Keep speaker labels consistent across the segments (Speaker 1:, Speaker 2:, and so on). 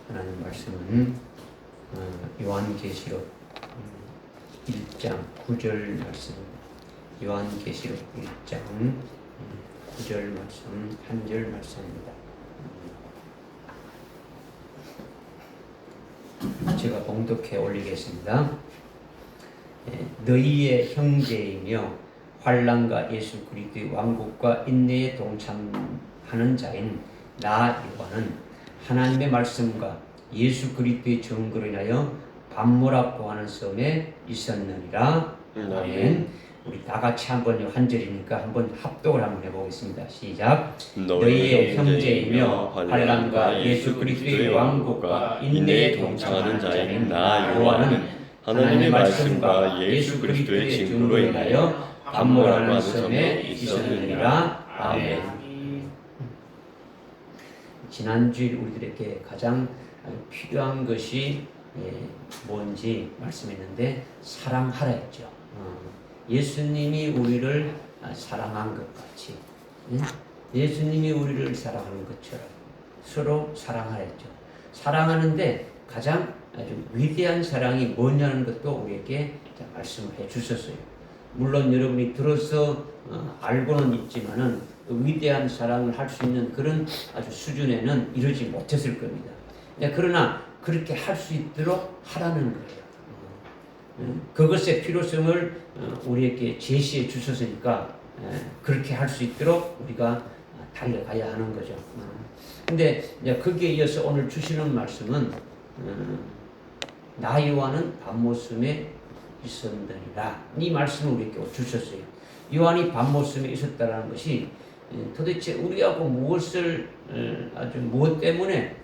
Speaker 1: 하나님 말씀은 요한계시록 1장 9절 말씀입니다. 요한계시록 1장 9절 말씀, 한 절 말씀입니다. 제가 봉독해 올리겠습니다. 너희의 형제이며 환난과 예수 그리스도의 왕국과 인내에 동참하는 자인 나 요한은 하나님의 말씀과 예수 그리스도의 증거로 인하여 반모라고 하는 섬에 있었느니라. 아멘. 우리 다 같이 한번 한 절이니까 한번 합독을 한번 해보겠습니다. 시작. 너희의 형제이며 환난과 예수 그리스도의 왕국과 인내에 동참하는 자인 나 요한은 하나님의 말씀과 예수 그리스도의 증거로 인하여 반모라고 하는 섬에 있었느니라. 아멘. 지난주에 우리들에게 가장 필요한 것이 뭔지 말씀했는데 사랑하라 했죠. 예수님이 우리를 사랑한 것 같이 예수님이 우리를 사랑하는 것처럼 서로 사랑하라 했죠. 사랑하는데 가장 아주 위대한 사랑이 뭐냐는 것도 우리에게 말씀을 해 주셨어요. 물론 여러분이 들어서 알고는 있지만은 그 위대한 사랑을 할 수 있는 그런 아주 수준에는 이르지 못했을 겁니다. 그러나 그렇게 할 수 있도록 하라는 거예요. 그것의 필요성을 우리에게 제시해 주셨으니까 그렇게 할 수 있도록 우리가 달려가야 하는 거죠. 근데 거기에 이어서 오늘 주시는 말씀은 나 요한은 반모섬에 있었느니라. 이 말씀을 우리에게 주셨어요. 요한이 반모섬에 있었다라는 것이 도대체 우리하고 무엇을 무엇 때문에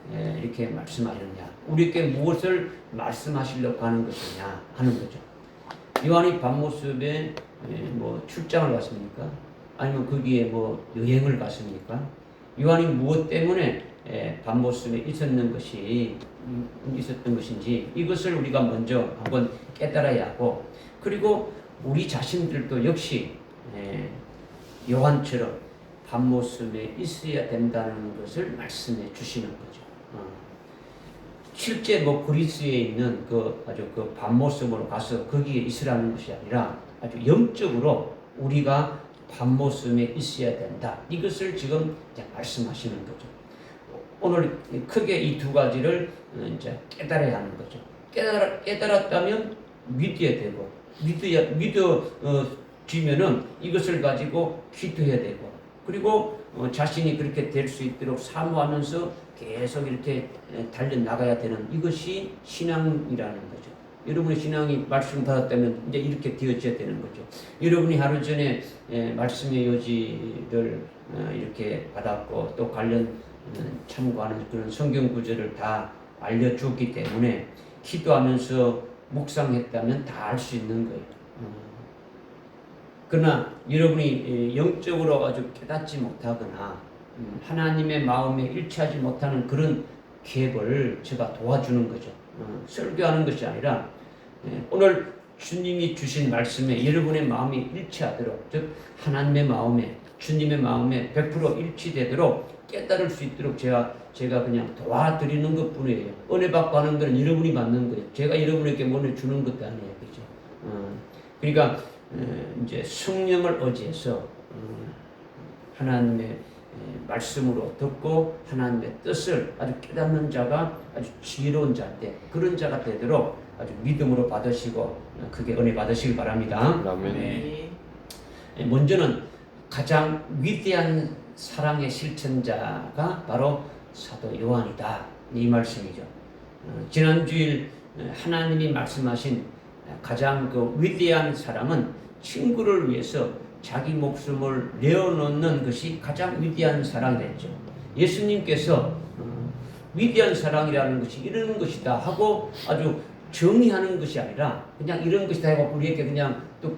Speaker 1: 이렇게 말씀하셨냐, 우리에게 무엇을 말씀하시려고 하는 것이냐 하는 거죠. 요한이 반모섬에 뭐 출장을 갔습니까? 아니면 거기에 뭐 여행을 갔습니까? 요한이 무엇 때문에 반모섬에 있었던 것인지 이것을 우리가 먼저 한번 깨달아야 하고, 그리고 우리 자신들도 역시 요한처럼 반모섬에 있어야 된다는 것을 말씀해 주시는 거죠. 실제 뭐 그리스에 있는 아주 그 반모섬으로 가서 거기에 있으라는 것이 아니라 아주 영적으로 우리가 반모섬에 있어야 된다. 이것을 지금 이제 말씀하시는 거죠. 오늘 크게 이 두 가지를 이제 깨달아야 하는 거죠. 깨달았다면 믿어야 되고, 믿어지면은 이것을 가지고 기도해야 되고, 그리고 자신이 그렇게 될 수 있도록 사모하면서 계속 이렇게 달려나가야 되는 이것이 신앙이라는 거죠. 여러분의 신앙이 말씀 받았다면 이제 이렇게 되어져야 되는 거죠. 여러분이 하루 전에 말씀의 요지를 이렇게 받았고 또 관련 참고하는 그런 성경 구절을 다 알려주었기 때문에 기도하면서 묵상했다면 다 알 수 있는 거예요. 그러나 여러분이 영적으로 아주 깨닫지 못하거나 하나님의 마음에 일치하지 못하는 그런 갭을 제가 도와주는 거죠. 설교하는 것이 아니라 오늘 주님이 주신 말씀에 여러분의 마음이 일치하도록, 즉 하나님의 마음에, 주님의 마음에 100% 일치되도록 깨달을 수 있도록 제가 그냥 도와드리는 것뿐이에요. 은혜 받고 하는 것은 여러분이 받는 거예요. 제가 여러분에게 뭘 주는 것도 아니에요. 그죠? 그러니까 이제 성령을 의지해서 하나님의 말씀으로 듣고 하나님의 뜻을 아주 깨닫는 자가 아주 지혜로운 자인데, 그런 자가 되도록 아주 믿음으로 받으시고 그게 은혜 받으시길 바랍니다.
Speaker 2: 아멘.
Speaker 1: 먼저는 가장 위대한 사랑의 실천자가 바로 사도 요한이다, 이 말씀이죠. 지난주일 하나님이 말씀하신 가장 그 위대한 사랑은 친구를 위해서 자기 목숨을 내어놓는 것이 가장 위대한 사랑이랬죠. 예수님께서 위대한 사랑이라는 것이 이런 것이다 하고 아주 정의하는 것이 아니라 그냥 이런 것이다 하고 우리에게 그냥 또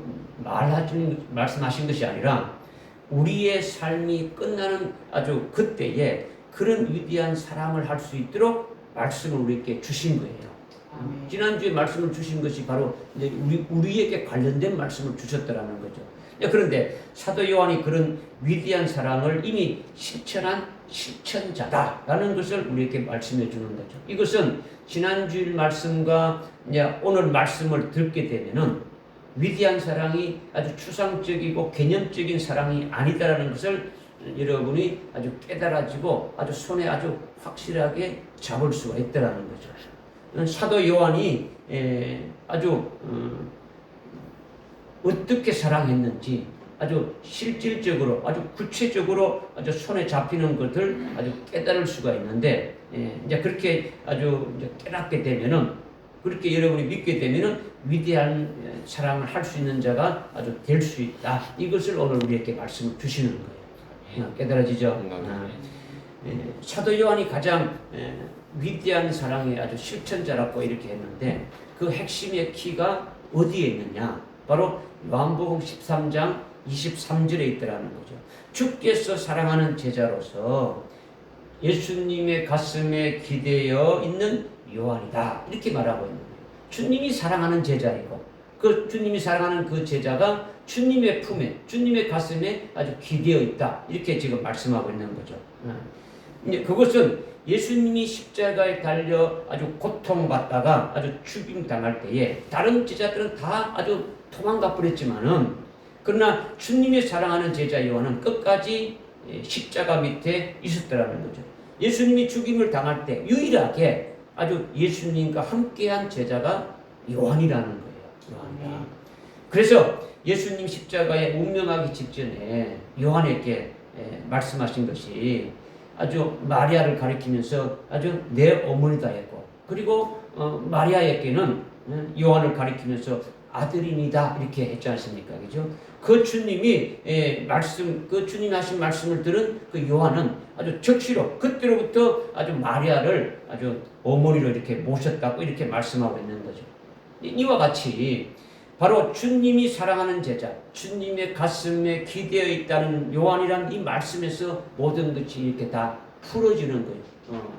Speaker 1: 말씀하신 것이 아니라 우리의 삶이 끝나는 아주 그때에 그런 위대한 사랑을 할 수 있도록 말씀을 우리에게 주신 거예요. 지난주에 말씀을 주신 것이 바로 우리에게 관련된 말씀을 주셨다라는 거죠. 그런데 사도 요한이 그런 위대한 사랑을 이미 실천한 실천자다라는 것을 우리에게 말씀해 주는 거죠. 이것은 지난주일 말씀과 이제 오늘 말씀을 듣게 되면은 위대한 사랑이 아주 추상적이고 개념적인 사랑이 아니다라는 것을 여러분이 아주 깨달아지고 아주 손에 아주 확실하게 잡을 수가 있다라는 거죠. 사도 요한이 아주 어떻게 사랑했는지 아주 실질적으로 아주 구체적으로 아주 손에 잡히는 것을 아주 깨달을 수가 있는데 이제 그렇게 아주 이제 깨닫게 되면은 그렇게 여러분이 믿게 되면은 위대한 사랑을 할 수 있는 자가 아주 될 수 있다. 이것을 오늘 우리에게 말씀을 주시는 거예요. 깨달아지죠? 사도 요한이 가장 위대한 사랑의 아주 실천자라고 이렇게 했는데 그 핵심의 키가 어디에 있느냐? 바로 요한복음 13장 23절에 있더라는 거죠. 주께서 사랑하는 제자로서 예수님의 가슴에 기대어 있는 요한이다. 이렇게 말하고 있는 거예요. 주님이 사랑하는 제자이고 그 주님이 사랑하는 그 제자가 주님의 품에 주님의 가슴에 아주 기대어 있다. 이렇게 지금 말씀하고 있는 거죠. 그것은 예수님이 십자가에 달려 아주 고통받다가 아주 죽임당할 때에 다른 제자들은 다 아주 도망가 버렸지만은 그러나 주님이 사랑하는 제자 요한은 끝까지 십자가 밑에 있었더라는 거죠. 예수님이 죽임을 당할 때 유일하게 아주 예수님과 함께한 제자가 요한이라는 거예요. 요한이야. 그래서 예수님 십자가에 운명하기 직전에 요한에게 말씀하신 것이 아주 마리아를 가리키면서 아주 내 어머니다 했고 그리고 마리아에게는 요한을 가리키면서 아들입니다 이렇게 했지 않습니까? 그죠? 그 주님이 그 주님이 하신 말씀을 들은 그 요한은 아주 적시로 그때로부터 아주 마리아를 아주 어머니로 이렇게 모셨다고 이렇게 말씀하고 있는 거죠. 이와 같이 바로 주님이 사랑하는 제자, 주님의 가슴에 기대어 있다는 요한이란 이 말씀에서 모든 것이 이렇게 다 풀어지는 거예요.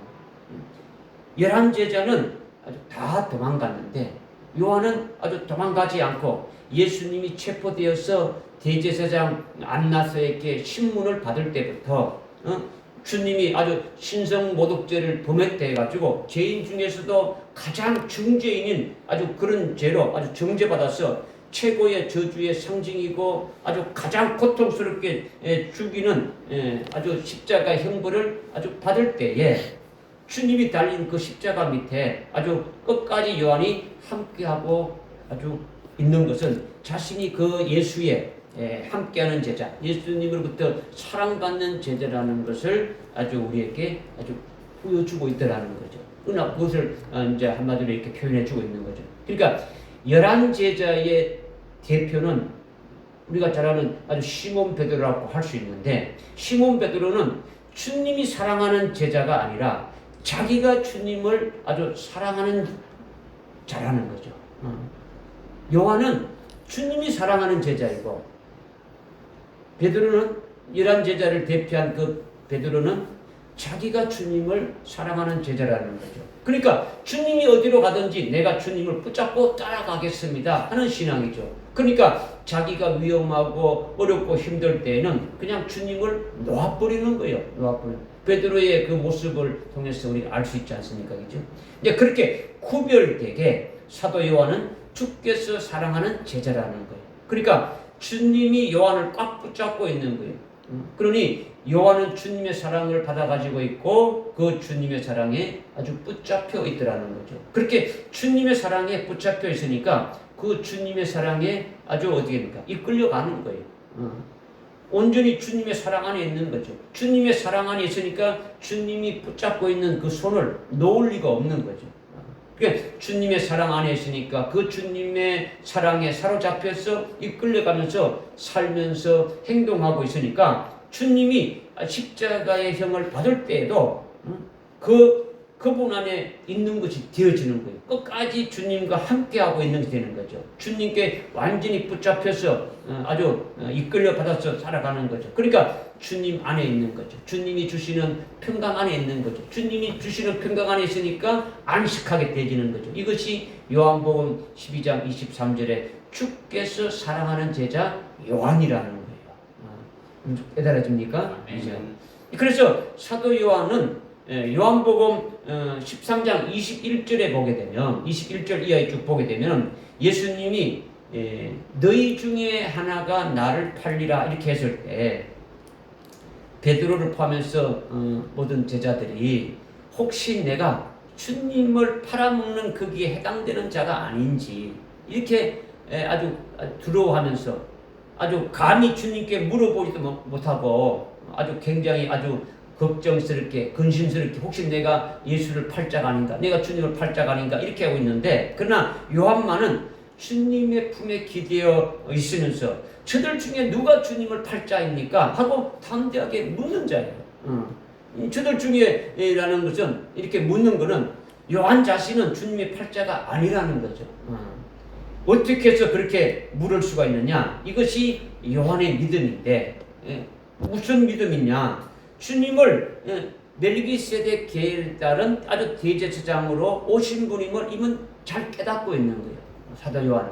Speaker 1: 11 제자는 아주 다 도망갔는데 요한은 아주 도망가지 않고 예수님이 체포되어서 대제사장 안나스에게 신문을 받을 때부터 주님이 아주 신성모독죄를 범했다 해가지고 죄인 중에서도 가장 중죄인인 아주 그런 죄로 아주 정죄받아서 최고의 저주의 상징이고 아주 가장 고통스럽게 죽이는 아주 십자가 형벌을 아주 받을 때에 주님이 달린 그 십자가 밑에 아주 끝까지 요한이 함께하고 아주 있는 것은 자신이 그 예수의 함께하는 제자, 예수님으로부터 사랑받는 제자라는 것을 아주 우리에게 아주 보여주고 있다라는 거죠. 그러나 그것을 이제 한마디로 이렇게 표현해주고 있는 거죠. 그러니까 11 제자의 대표는 우리가 잘 아는 아주 시몬 베드로라고 할 수 있는데 시몬 베드로는 주님이 사랑하는 제자가 아니라 자기가 주님을 아주 사랑하는 자라는 거죠. 요한은 주님이 사랑하는 제자이고 베드로는 11 제자를 대표한 그 베드로는 자기가 주님을 사랑하는 제자라는 거죠. 그러니까 주님이 어디로 가든지 내가 주님을 붙잡고 따라가겠습니다 하는 신앙이죠. 그러니까 자기가 위험하고 어렵고 힘들 때에는 그냥 주님을 놓아버리는 거예요. 베드로의 그 모습을 통해서 우리가 알 수 있지 않습니까? 그죠? 이제 그렇게 구별되게 사도 요한은 주께서 사랑하는 제자라는 거예요. 그러니까 주님이 요한을 꽉 붙잡고 있는 거예요. 그러니 요한은 주님의 사랑을 받아가지고 있고 그 주님의 사랑에 아주 붙잡혀 있더라는 거죠. 그렇게 주님의 사랑에 붙잡혀 있으니까 그 주님의 사랑에 아주 어디입니까? 이끌려가는 거예요. 온전히 주님의 사랑 안에 있는 거죠. 주님의 사랑 안에 있으니까 주님이 붙잡고 있는 그 손을 놓을 리가 없는 거죠. 그러니까 주님의 사랑 안에 있으니까 그 주님의 사랑에 사로잡혀서 이끌려가면서 살면서 행동하고 있으니까 주님이 십자가의 형을 받을 때에도 그분 안에 있는 것이 되어지는 거예요. 끝까지 주님과 함께하고 있는 것이 되는 거죠. 주님께 완전히 붙잡혀서 아주 이끌려 받아서 살아가는 거죠. 그러니까 주님 안에 있는 거죠. 주님이 주시는 평강 안에 있는 거죠. 주님이 주시는 평강 안에 있으니까 안식하게 되지는 거죠. 이것이 요한복음 12장 23절에 주께서 사랑하는 제자 요한이라는 거예요. 깨달아집니까? 그래서 사도 요한은 요한복음 13장 21절에 보게 되면 21절 이하에 쭉 보게 되면 예수님이 너희 중에 하나가 나를 팔리라 이렇게 했을 때 베드로를 포함해서 모든 제자들이 혹시 내가 주님을 팔아먹는 거기에 해당되는 자가 아닌지 이렇게 아주 두려워하면서 아주 감히 주님께 물어보지도 못하고 아주 굉장히 아주 걱정스럽게 근심스럽게 혹시 내가 예수를 팔 자가 아닌가 내가 주님을 팔 자가 아닌가 이렇게 하고 있는데 그러나 요한만은 주님의 품에 기대어 있으면서 저들 중에 누가 주님을 팔 자입니까? 하고 담대하게 묻는 자예요. 저들 중에라는 것은 이렇게 묻는 것은 요한 자신은 주님의 팔자가 아니라는 거죠. 어떻게 해서 그렇게 물을 수가 있느냐? 이것이 요한의 믿음인데 무슨 믿음이냐? 주님을 멜기세덱 계에 따른 아주 대제사장으로 오신 분임을 이분 잘 깨닫고 있는 거예요. 사도 요한은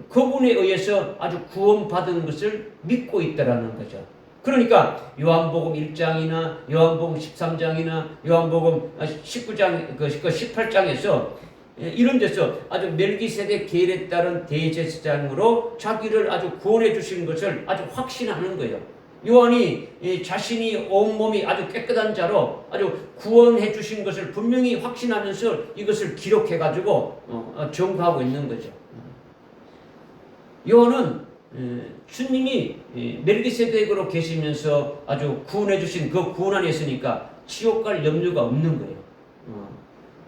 Speaker 1: 그분에 의해서 아주 구원받은 것을 믿고 있다라는 거죠. 그러니까 요한복음 1장이나 요한복음 13장이나 요한복음 19장 그 18장에서 이런 데서 아주 멜기세덱 계율에 따른 대제사장으로 자기를 아주 구원해 주신 것을 아주 확신하는 거예요. 요한이 자신이 온몸이 아주 깨끗한 자로 아주 구원해 주신 것을 분명히 확신하면서 이것을 기록해 가지고 정하고 있는 거죠. 요한은 주님이 멜기세덱으로 계시면서 아주 구원해 주신 그 구원 안에 있으니까 지옥 갈 염려가 없는 거예요.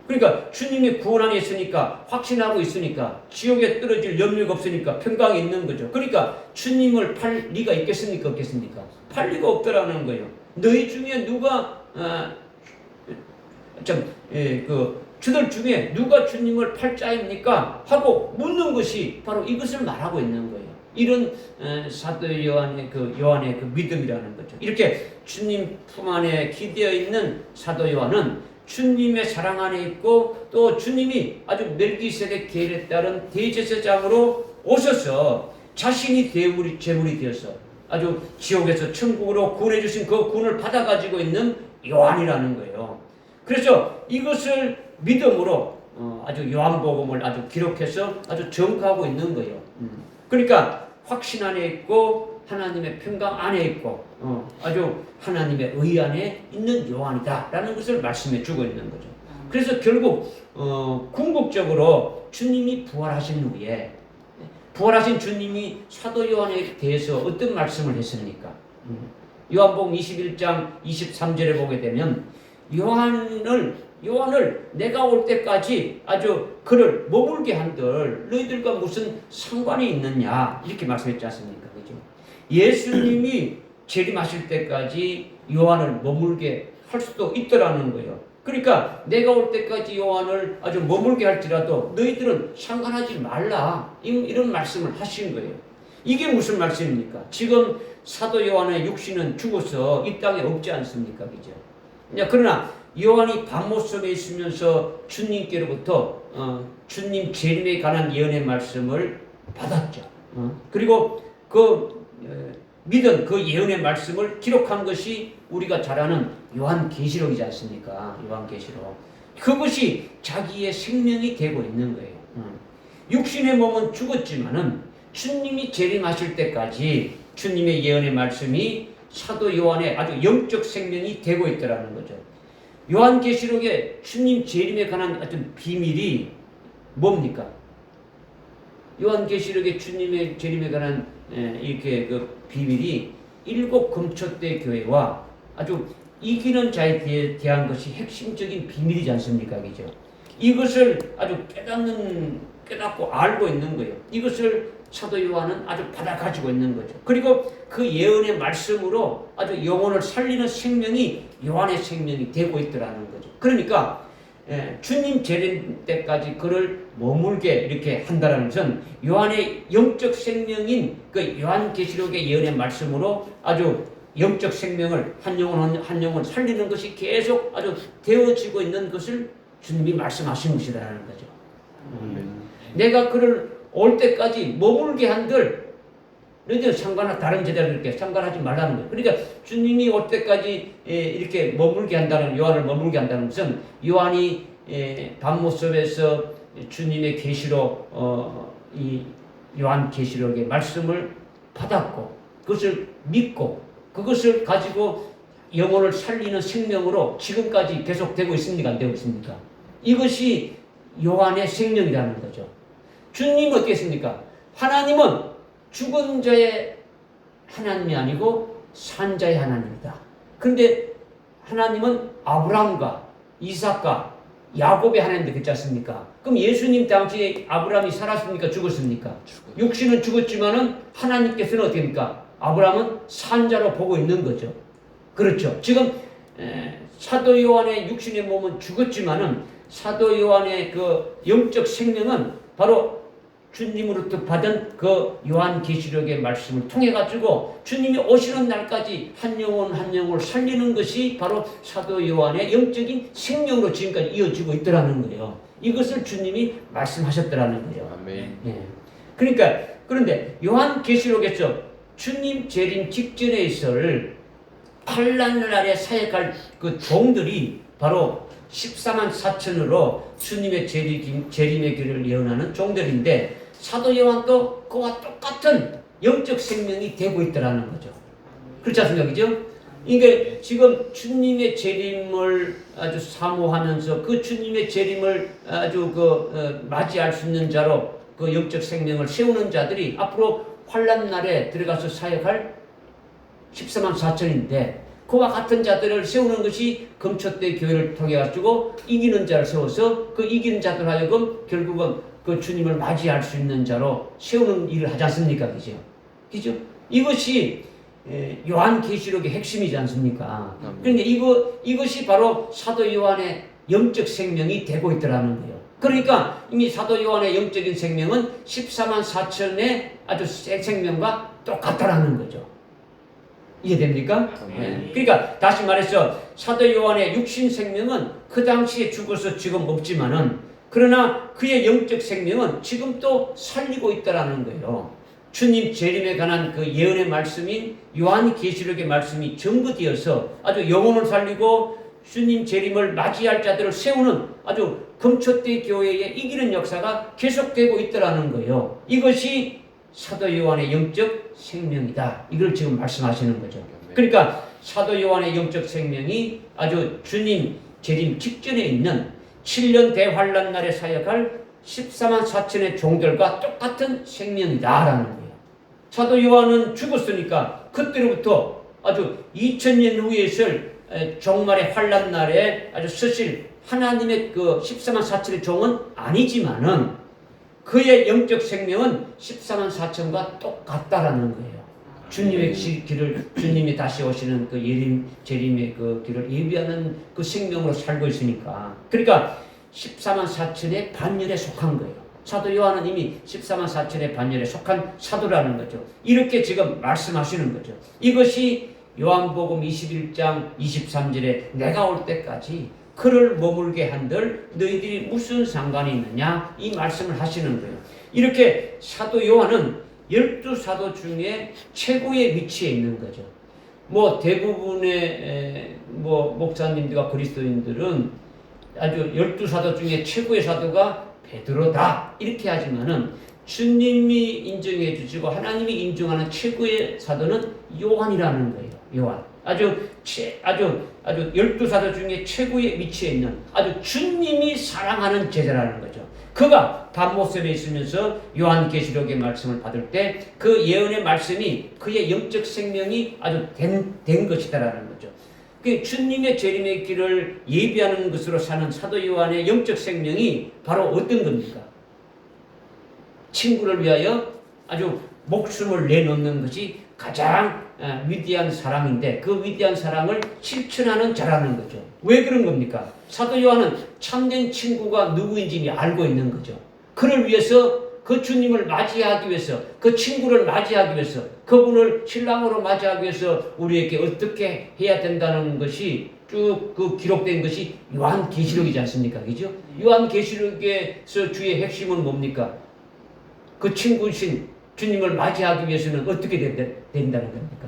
Speaker 1: 그러니까 주님이 구원 안에 있으니까 확신하고 있으니까 지옥에 떨어질 염려가 없으니까 평강이 있는 거죠. 그러니까 주님을 팔 리가 있겠습니까? 없겠습니까? 팔 리가 없더라는 거예요. 너희 중에 누가 저들 중에 누가 주님을 팔 자입니까? 하고 묻는 것이 바로 이것을 말하고 있는 거예요. 이런 사도 요한의 요한의 그 믿음이라는 거죠. 이렇게 주님 품 안에 기대어 있는 사도 요한은 주님의 사랑 안에 있고 또 주님이 아주 멜기세덱 계율에 따른 대제사장으로 오셔서 자신이 제물이 되어서 아주 지옥에서 천국으로 구원해 주신 그 구원을 받아가지고 있는 요한이라는 거예요. 그래서 이것을 믿음으로 아주 요한복음을 아주 기록해서 아주 정하고 있는 거예요. 그러니까 확신 안에 있고 하나님의 평강 안에 있고 아주 하나님의 의 안에 있는 요한이다라는 것을 말씀해 주고 있는 거죠. 그래서 결국 궁극적으로 주님이 부활하신 후에 부활하신 주님이 사도 요한에 대해서 어떤 말씀을 했습니까? 요한복음 21장 23절에 보게 되면 요한을 내가 올 때까지 아주 그를 머물게 한들 너희들과 무슨 상관이 있느냐 이렇게 말씀했지 않습니까? 그죠? 예수님이 재림하실 때까지 요한을 머물게 할 수도 있더라는 거예요. 그러니까 내가 올 때까지 요한을 아주 머물게 할지라도 너희들은 상관하지 말라 이런 말씀을 하신 거예요. 이게 무슨 말씀입니까? 지금 사도 요한의 육신은 죽어서 이 땅에 없지 않습니까? 그죠? 그러나 요한이 밤모섬에 있으면서 주님께로부터 주님 재림에 관한 예언의 말씀을 받았죠. 그리고 믿은 그 예언의 말씀을 기록한 것이 우리가 잘 아는 요한계시록이지 않습니까? 요한계시록. 그것이 자기의 생명이 되고 있는 거예요. 육신의 몸은 죽었지만은 주님이 재림하실 때까지 주님의 예언의 말씀이 사도 요한의 아주 영적 생명이 되고 있더라는 거죠. 요한계시록에 주님 재림에 관한 어떤 비밀이 뭡니까? 요한계시록에 주님의 재림에 관한 이렇게 그 비밀이 7 금초대 교회와 아주 이기는 자에 대한 것이 핵심적인 비밀이지 않습니까? 그죠? 이것을 아주 깨닫고 알고 있는 거예요. 이것을 사도 요한은 아주 받아가지고 있는 거죠. 그리고 그 예언의 말씀으로 아주 영혼을 살리는 생명이 요한의 생명이 되고 있더라는 거죠. 그러니까 주님 재림 때까지 그를 머물게 이렇게 한다는 것은 요한의 영적 생명인 그 요한계시록의 예언의 말씀으로 아주 영적 생명을 한 영혼 살리는 것이 계속 아주 되어지고 있는 것을 주님이 말씀하신 것이라는 거죠. 내가 그를 올 때까지 머물게 한들 너희들 다른 제자들께 상관하지 말라는 거예요. 그러니까 주님이 올 때까지 이렇게 머물게 한다는, 요한을 머물게 한다는 것은 요한이 밤모습에서 주님의 계시로 이 요한 계시록의 말씀을 받았고 그것을 믿고 그것을 가지고 영혼을 살리는 생명으로 지금까지 계속되고 있습니까? 안 되고 있습니까? 이것이 요한의 생명이라는 거죠. 주님은 어떻게 했습니까? 하나님은 죽은 자의 하나님이 아니고 산 자의 하나님이다. 그런데 하나님은 아브라함과 이삭과 야곱의 하나님도 그렇지 않습니까? 그럼 예수님 당시에 아브라함이 살았습니까? 죽었습니까? 육신은 죽었지만은 하나님께서는 어떻게 합니까? 아브라함은 산 자로 보고 있는 거죠. 그렇죠. 지금 사도 요한의 육신의 몸은 죽었지만은 사도 요한의 그 영적 생명은 바로 주님으로부터 받은 그 요한 계시록의 말씀을 통해 가지고 주님이 오시는 날까지 한 영혼 한 영혼을 살리는 것이 바로 사도 요한의 영적인 생명으로 지금까지 이어지고 있더라는 거예요. 이것을 주님이 말씀하셨더라는 거예요.
Speaker 2: 아멘.
Speaker 1: 예. 그러니까 그런데 요한 계시록에서 주님 재림 직전에 있을 환난날에 사역할 그 종들이 바로 14만 4천으로 주님의 재림의 길을 예언하는 종들인데 사도 요한도 그와 똑같은 영적 생명이 되고 있다라는 거죠. 그렇지 않습니까? 그죠? 이게 지금 주님의 재림을 아주 사모하면서 그 주님의 재림을 아주 맞이할 수 있는 자로 그 영적 생명을 세우는 자들이 앞으로 환난 날에 들어가서 사역할 14만 4천인데 그와 같은 자들을 세우는 것이 금초대 교회를 통해 가지고 이기는 자를 세워서 그 이기는 자들 하여금 결국은 그 주님을 맞이할 수 있는 자로 세우는 일을 하지 않습니까? 그죠? 그죠? 이것이 요한 계시록의 핵심이지 않습니까? 그런데 이것이 바로 사도 요한의 영적 생명이 되고 있더라는 거예요. 그러니까 이미 사도 요한의 영적인 생명은 14만 4천의 아주 생명과 똑같다라는 거죠. 이해됩니까? 네. 그러니까 다시 말해서 사도 요한의 육신 생명은 그 당시에 죽어서 지금 없지만은 그러나 그의 영적 생명은 지금 또 살리고 있다라는 거예요. 주님 재림에 관한 그 예언의 말씀인 요한 계시록의 말씀이 전부되어서 아주 영혼을 살리고 주님 재림을 맞이할 자들을 세우는 아주 금초대 교회의 이기는 역사가 계속되고 있다라는 거예요. 이것이 사도 요한의 영적 생명이다. 이걸 지금 말씀하시는 거죠. 그러니까 사도 요한의 영적 생명이 아주 주님 재림 직전에 있는 7년 대환란 날에 사역할 14만 4천의 종들과 똑같은 생명이다라는 거예요. 사도 요한은 죽었으니까 그때로부터 아주 2000년 후에 있을 종말의 환란 날에 아주 서실 하나님의 그 14만 4천의 종은 아니지만은 그의 영적 생명은 14만 4천과 똑같다라는 거예요. 주님의 길을, 주님이 다시 오시는 그 재림의 그 길을 예비하는 그 생명으로 살고 있으니까. 그러니까 14만 4천의 반열에 속한 거예요. 사도 요한은 이미 14만 4천의 반열에 속한 사도라는 거죠. 이렇게 지금 말씀하시는 거죠. 이것이 요한복음 21장 23절에 내가 올 때까지 그를 머물게 한들 너희들이 무슨 상관이 있느냐 이 말씀을 하시는 거예요. 이렇게 사도 요한은 12사도 중에 최고의 위치에 있는 거죠. 뭐 대부분의 목사님들과 그리스도인들은 아주 12사도 중에 최고의 사도가 베드로다 이렇게 하지만은 주님이 인정해 주시고 하나님이 인정하는 최고의 사도는 요한이라는 거예요. 요한. 아주 12사도 중에 최고의 위치에 있는 아주 주님이 사랑하는 제자라는 거죠. 그가 밤모습에 있으면서 요한계시록의 말씀을 받을 때 그 예언의 말씀이 그의 영적 생명이 아주 된 것이다라는 거죠. 그 주님의 재림의 길을 예비하는 것으로 사는 사도 요한의 영적 생명이 바로 어떤 겁니까? 친구를 위하여 아주 목숨을 내놓는 것이 가장 위대한 사랑인데 그 위대한 사랑을 실천하는 자라는 거죠. 왜 그런 겁니까? 사도 요한은 참된 친구가 누구인지 이미 알고 있는 거죠. 그를 위해서 그 주님을 맞이하기 위해서 그 친구를 맞이하기 위해서 그분을 신랑으로 맞이하기 위해서 우리에게 어떻게 해야 된다는 것이 쭉 그 기록된 것이 요한계시록이지 않습니까? 그죠? 요한계시록에서 주의 핵심은 뭡니까? 그 친구신 주님을 맞이하기 위해서는 어떻게 된다는 겁니까?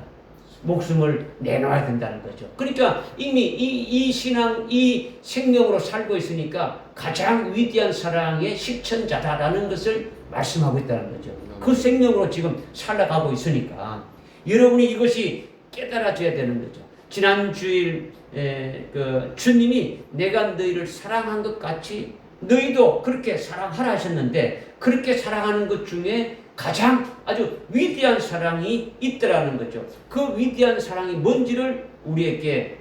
Speaker 1: 목숨을 내놔야 된다는 거죠. 그러니까 이미 이 신앙, 이 생명으로 살고 있으니까 가장 위대한 사랑의 실천자다라는 것을 말씀하고 있다는 거죠. 그 생명으로 지금 살아가고 있으니까 여러분이 이것이 깨달아져야 되는 거죠. 지난 주일 그 주님이 내가 너희를 사랑한 것 같이 너희도 그렇게 사랑하라 하셨는데 그렇게 사랑하는 것 중에 가장 아주 위대한 사랑이 있더라는 거죠. 그 위대한 사랑이 뭔지를 우리에게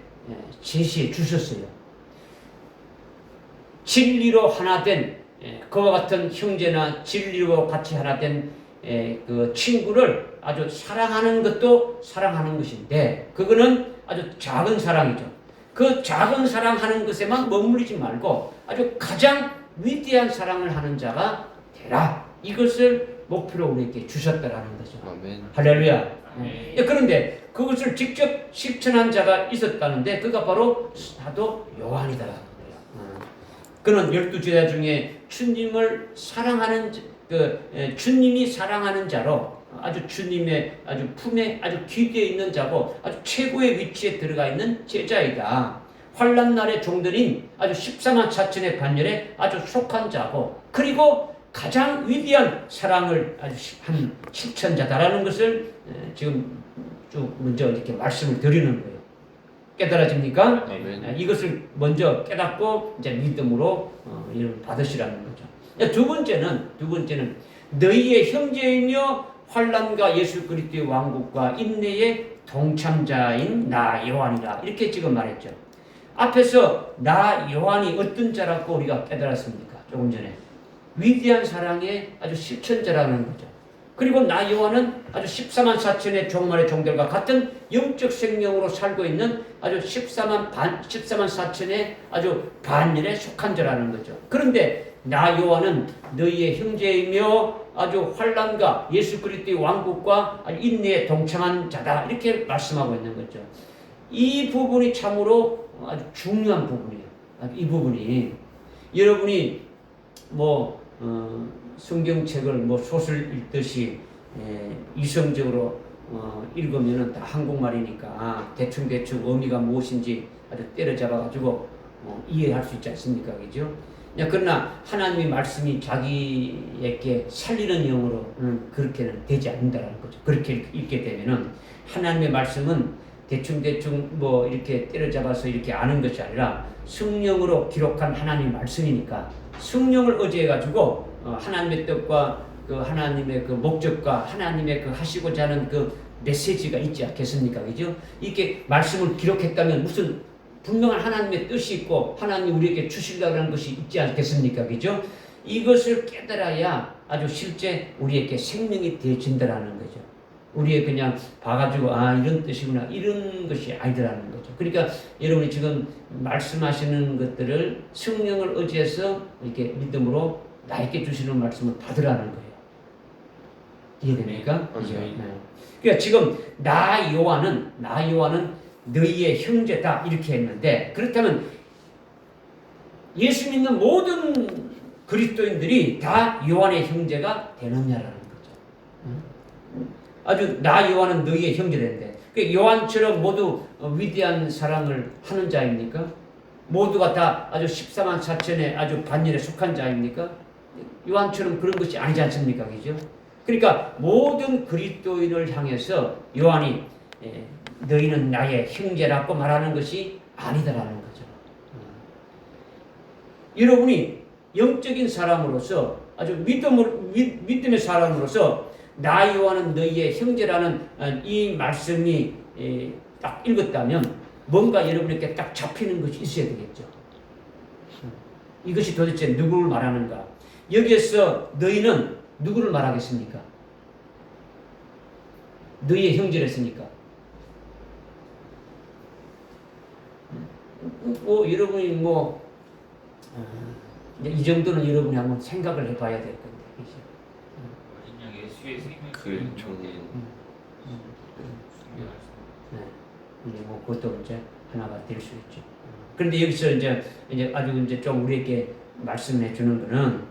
Speaker 1: 제시해 주셨어요. 진리로 하나 된 그와 같은 형제나 진리로 같이 하나 된 그 친구를 아주 사랑하는 것도 사랑하는 것인데 그거는 아주 작은 사랑이죠. 그 작은 사랑하는 것에만 머무르지 말고 아주 가장 위대한 사랑을 하는 자가 되라. 이것을 목표로 우리에게 주셨다라는 거죠.
Speaker 2: 아멘.
Speaker 1: 할렐루야. 그런데 그것을 직접 실천한 자가 있었다는데 그가 바로 사도 요한이다라는 거예요. 그는 12제자 중에 주님을 사랑하는 주님이 사랑하는 자로 아주 주님의 아주 품에 아주 기대에 있는 자고 아주 최고의 위치에 들어가 있는 제자이다. 환난 날의 종들인 아주 14만 4천의 반열에 아주 속한 자고 그리고 가장 위대한 사랑을 아주 한 실천자다라는 것을 지금 쭉 먼저 이렇게 말씀을 드리는 거예요. 깨달아집니까?
Speaker 2: 아멘.
Speaker 1: 이것을 먼저 깨닫고 이제 믿음으로 이를 받으시라는 거죠. 두 번째는 너희의 형제이며 환난과 예수 그리스도의 왕국과 인내의 동참자인 나 요한이라 이렇게 지금 말했죠. 앞에서 나 요한이 어떤 자라고 우리가 깨달았습니까? 조금 전에 위대한 사랑의 아주 실천자라는 거죠. 그리고 나 요한은 아주 14만 4천의 종말의 종들과 같은 영적 생명으로 살고 있는 아주 14만 4천의 아주 반열에 속한 자라는 거죠. 그런데 나 요한은 너희의 형제이며 아주 환난과 예수 그리스도의 왕국과 인내에 동참한 자다 이렇게 말씀하고 있는 거죠. 이 부분이 참으로 아주 중요한 부분이에요. 이 부분이 여러분이 성경책을 소설 읽듯이 이성적으로 읽으면은 다 한국말이니까 대충 의미가 무엇인지 아주 때려잡아가지고 이해할 수 있지 않습니까, 그죠? 그러나 하나님의 말씀이 자기에게 살리는 영으로는 그렇게는 되지 않는다는 거죠. 그렇게 읽게 되면은 하나님의 말씀은 대충 이렇게 때려잡아서 이렇게 아는 것이 아니라 성령으로 기록한 하나님의 말씀이니까 성령을 의지해가지고 하나님의 뜻과 그 하나님의 그 목적과 하나님의 그 하시고자 하는 그 메시지가 있지 않겠습니까? 그죠? 이렇게 말씀을 기록했다면 무슨 분명한 하나님의 뜻이 있고 하나님 우리에게 주시려고 하는 것이 있지 않겠습니까? 그죠? 이것을 깨달아야 아주 실제 우리에게 생명이 되어진다라는 거죠. 우리의 그냥 봐가지고 이런 뜻이구나 이런 것이 아니더라는 거죠. 그러니까 여러분이 지금 말씀하시는 것들을 성령을 의지해서 이렇게 믿음으로 나에게 주시는 말씀을 받으라는 거예요. 이해됩니까?
Speaker 2: 네.
Speaker 1: 그러니까 지금 나 요한은 너희의 형제다 이렇게 했는데 그렇다면 예수 믿는 모든 그리스도인들이 다 요한의 형제가 되느냐라는 거죠. 아주 나 요한은 너희의 형제인데 요한처럼 모두 위대한 사랑을 하는 자입니까? 모두가 다 아주 14만 4천의 아주 반열에 속한 자입니까? 요한처럼 그런 것이 아니지 않습니까? 그죠? 그러니까 모든 그리스도인을 향해서 요한이 너희는 나의 형제라고 말하는 것이 아니다라는 거죠. 여러분이 영적인 사람으로서 아주 믿음의 사람으로서 나 요한은 너희의 형제라는 이 말씀이 딱 읽었다면 뭔가 여러분에게 딱 잡히는 것이 있어야 되겠죠. 이것이 도대체 누구를 말하는가? 여기에서 너희는 누구를 말하겠습니까? 너희의 형제를 했으니까. 여러분이 이 정도는 여러분이 한번 생각을 해봐야 될 건데, 그죠?
Speaker 3: 그냥 예수의 생명
Speaker 2: 그 종인
Speaker 1: 이제 그것도 이제 하나가 될 수 있죠. 그런데 여기서 이제 아주 좀 우리에게 말씀해 주는 거는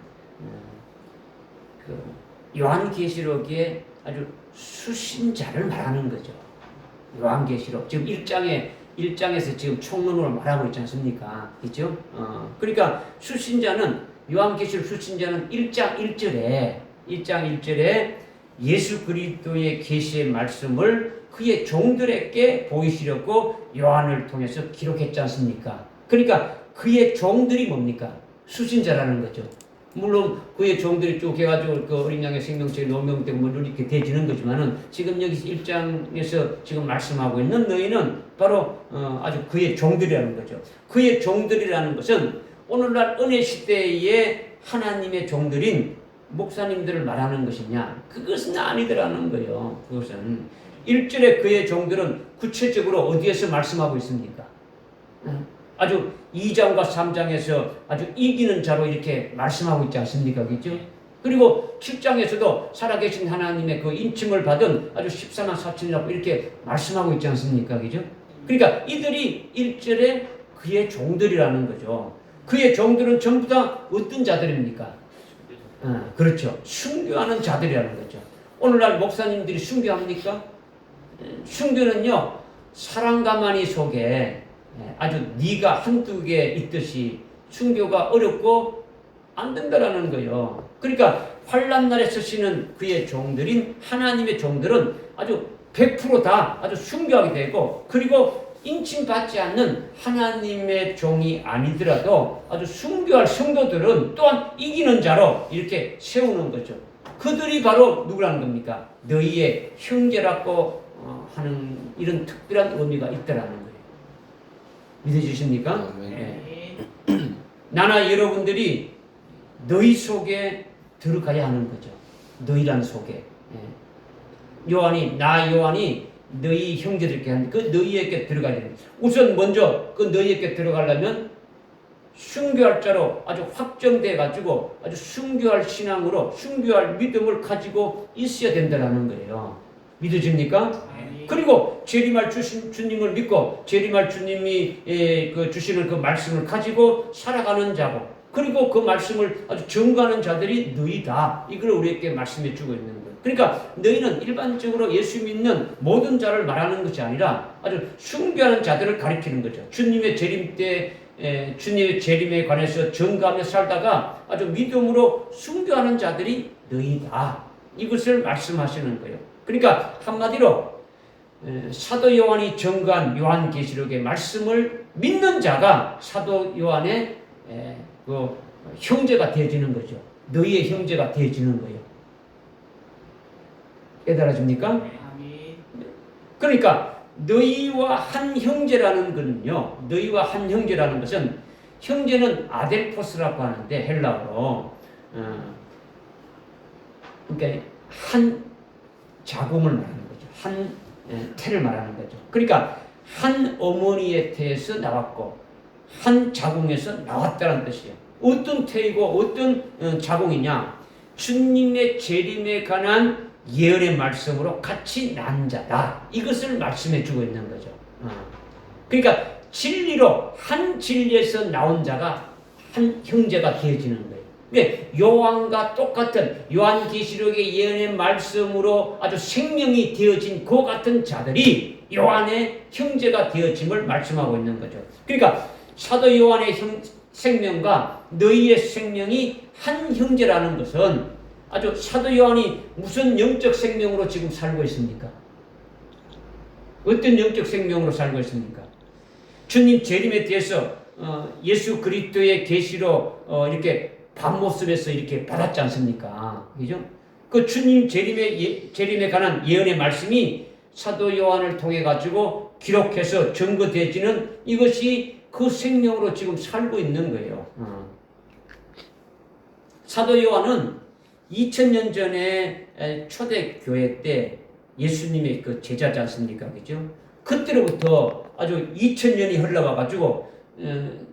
Speaker 1: 요한계시록에 아주 수신자를 말하는 거죠. 요한계시록 지금 1장에서 지금 총론으로 말하고 있지 않습니까? 그죠? 그러니까 수신자는 요한계시록 수신자는 1장 1절에 예수 그리스도의 계시의 말씀을 그의 종들에게 보이시려고 요한을 통해서 기록했지 않습니까? 그러니까 그의 종들이 뭡니까? 수신자라는 거죠. 물론 그의 종들이 쭉 해가지고 그 어린 양의 생명체의 노명되고 뭐 이렇게 되지는 거지만은 지금 여기서 1장에서 지금 말씀하고 있는 너희는 바로 아주 그의 종들이라는 거죠. 그의 종들이라는 것은 오늘날 은혜 시대의 하나님의 종들인 목사님들을 말하는 것이냐? 그것은 아니더라는 거예요. 그것은 1절에 그의 종들은 구체적으로 어디에서 말씀하고 있습니까? 아주 2장과 3장에서 아주 이기는 자로 이렇게 말씀하고 있지 않습니까? 그렇죠? 그리고 7장에서도 살아계신 하나님의 그 인침을 받은 아주 14만 4천이라고 이렇게 말씀하고 있지 않습니까? 그죠? 그러니까 이들이 1절에 그의 종들이라는 거죠. 그의 종들은 전부 다 어떤 자들입니까? 그렇죠. 순교하는 자들이라는 거죠. 오늘날 목사님들이 순교합니까? 순교는요, 사랑 가마니 속에 아주 네가 한두 개 있듯이 순교가 어렵고 안 된다라는 거예요. 그러니까 환난 날에 쓰시는 그의 종들인 하나님의 종들은 아주 100% 아주 순교하게 되고, 그리고 인침받지 않는 하나님의 종이 아니더라도 아주 순교할 성도들은 또한 이기는 자로 이렇게 세우는 거죠. 그들이 바로 누구라는 겁니까? 너희의 형제라고 하는 이런 특별한 의미가 있다라는 거예요. 믿어주십니까? 네. 나나 여러분들이 너희 속에 들어가야 하는 거죠. 너희란 속에. 요한이 너희 형제들께 하는 그 너희에게 들어가야 되는 거죠. 우선 먼저 그 너희에게 들어가려면 순교할 자로 아주 확정돼 가지고 아주 순교할 신앙으로 순교할 믿음을 가지고 있어야 된다는 거예요. 믿어집니까? 그리고 재림할 주님을 믿고 재림할 주님이 주시는 그 말씀을 가지고 살아가는 자고, 그리고 그 말씀을 아주 증거하는 자들이 너희다. 이걸 우리에게 말씀해 주고 있는 거예요. 그러니까 너희는 일반적으로 예수 믿는 모든 자를 말하는 것이 아니라 아주 순교하는 자들을 가리키는 거죠. 주님의 재림 때 주님의 재림에 관해서 증거하며 살다가 아주 믿음으로 순교하는 자들이 너희다. 이것을 말씀하시는 거예요. 그러니까 한마디로 사도 요한이 증거한 요한계시록의 말씀을 믿는 자가 사도 요한의 그 형제가 되어지는 거죠. 너희의 형제가 되어지는 거예요. 깨달아집니까? 그러니까 너희와 한 형제라는 것은요, 너희와 한 형제라는 것은, 형제는 아델포스라고 하는데 헬라어로 그러니까 한 자궁을 말하는 거죠. 한 태를 말하는 거죠. 그러니까 한 어머니의 태에서 나왔고 한 자궁에서 나왔다는 뜻이에요. 어떤 태이고 어떤 자궁이냐? 주님의 재림에 관한 예언의 말씀으로 같이 난 자다. 이것을 말씀해 주고 있는 거죠. 그러니까 진리로 한 진리에서 나온 자가 한 형제가 되어지는 거예요. 근데 요한과 똑같은 요한계시록의 예언의 말씀으로 아주 생명이 되어진 그 같은 자들이 요한의 형제가 되어짐을 말씀하고 있는 거죠. 그러니까 사도 요한의 생명과 너희의 생명이 한 형제라는 것은 아주 사도 요한이 무슨 영적 생명으로 지금 살고 있습니까? 어떤 영적 생명으로 살고 있습니까? 주님 재림에 대해서 예수 그리스도의 계시로 이렇게 밤모습에서 이렇게 받았지 않습니까? 그죠? 그 주님 재림에 관한 예언의 말씀이 사도 요한을 통해 가지고 기록해서 증거되어지는 이것이 그 생명으로 지금 살고 있는 거예요. 사도 요한은 2000년 전에 초대교회 때 예수님의 그 제자지 않습니까? 그죠? 그때로부터 아주 2000년이 흘러와가지고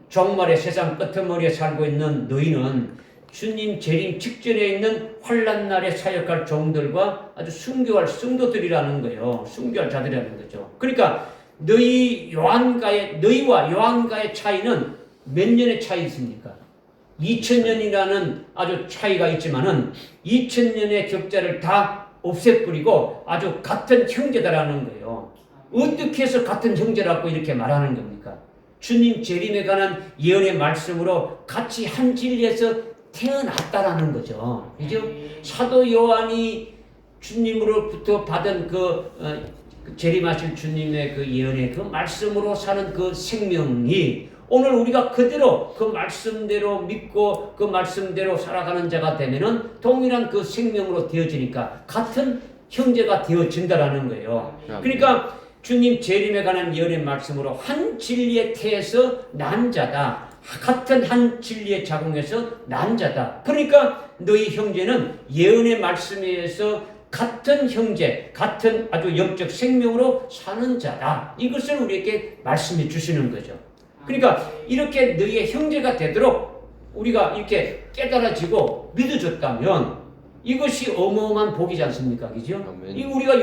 Speaker 1: 종말의 세상 끄트머리에 살고 있는 너희는 주님 재림 직전에 있는 환난 날에 사역할 종들과 아주 순교할 성도들이라는 거예요. 순교할 자들이라는 거죠. 그러니까 너희와 요한과의 차이는 몇 년의 차이 있습니까? 2000년이라는 아주 차이가 있지만은 2000년의 격자를 다 없애버리고 아주 같은 형제다라는 거예요. 어떻게 해서 같은 형제라고 이렇게 말하는 겁니까? 주님 재림에 관한 예언의 말씀으로 같이 한 진리에서 태어났다라는 거죠. 그죠? 사도 요한이 주님으로부터 받은 재림하실 주님의 그 예언의 그 말씀으로 사는 그 생명이 오늘 우리가 그대로 그 말씀대로 믿고 그 말씀대로 살아가는 자가 되면은 동일한 그 생명으로 되어지니까 같은 형제가 되어진다라는 거예요. 그러니까 주님 재림에 관한 예언의 말씀으로 한 진리의 태에서 난 자다. 같은 한 진리의 자궁에서 난 자다. 그러니까 너희 형제는 예언의 말씀에 의해서 같은 형제, 같은 아주 영적 생명으로 사는 자다. 이것을 우리에게 말씀해 주시는 거죠. 그러니까 이렇게 너희의 형제가 되도록 우리가 이렇게 깨달아지고 믿어줬다면 이것이 어마어마한 복이지 않습니까? 그죠? 이 우리가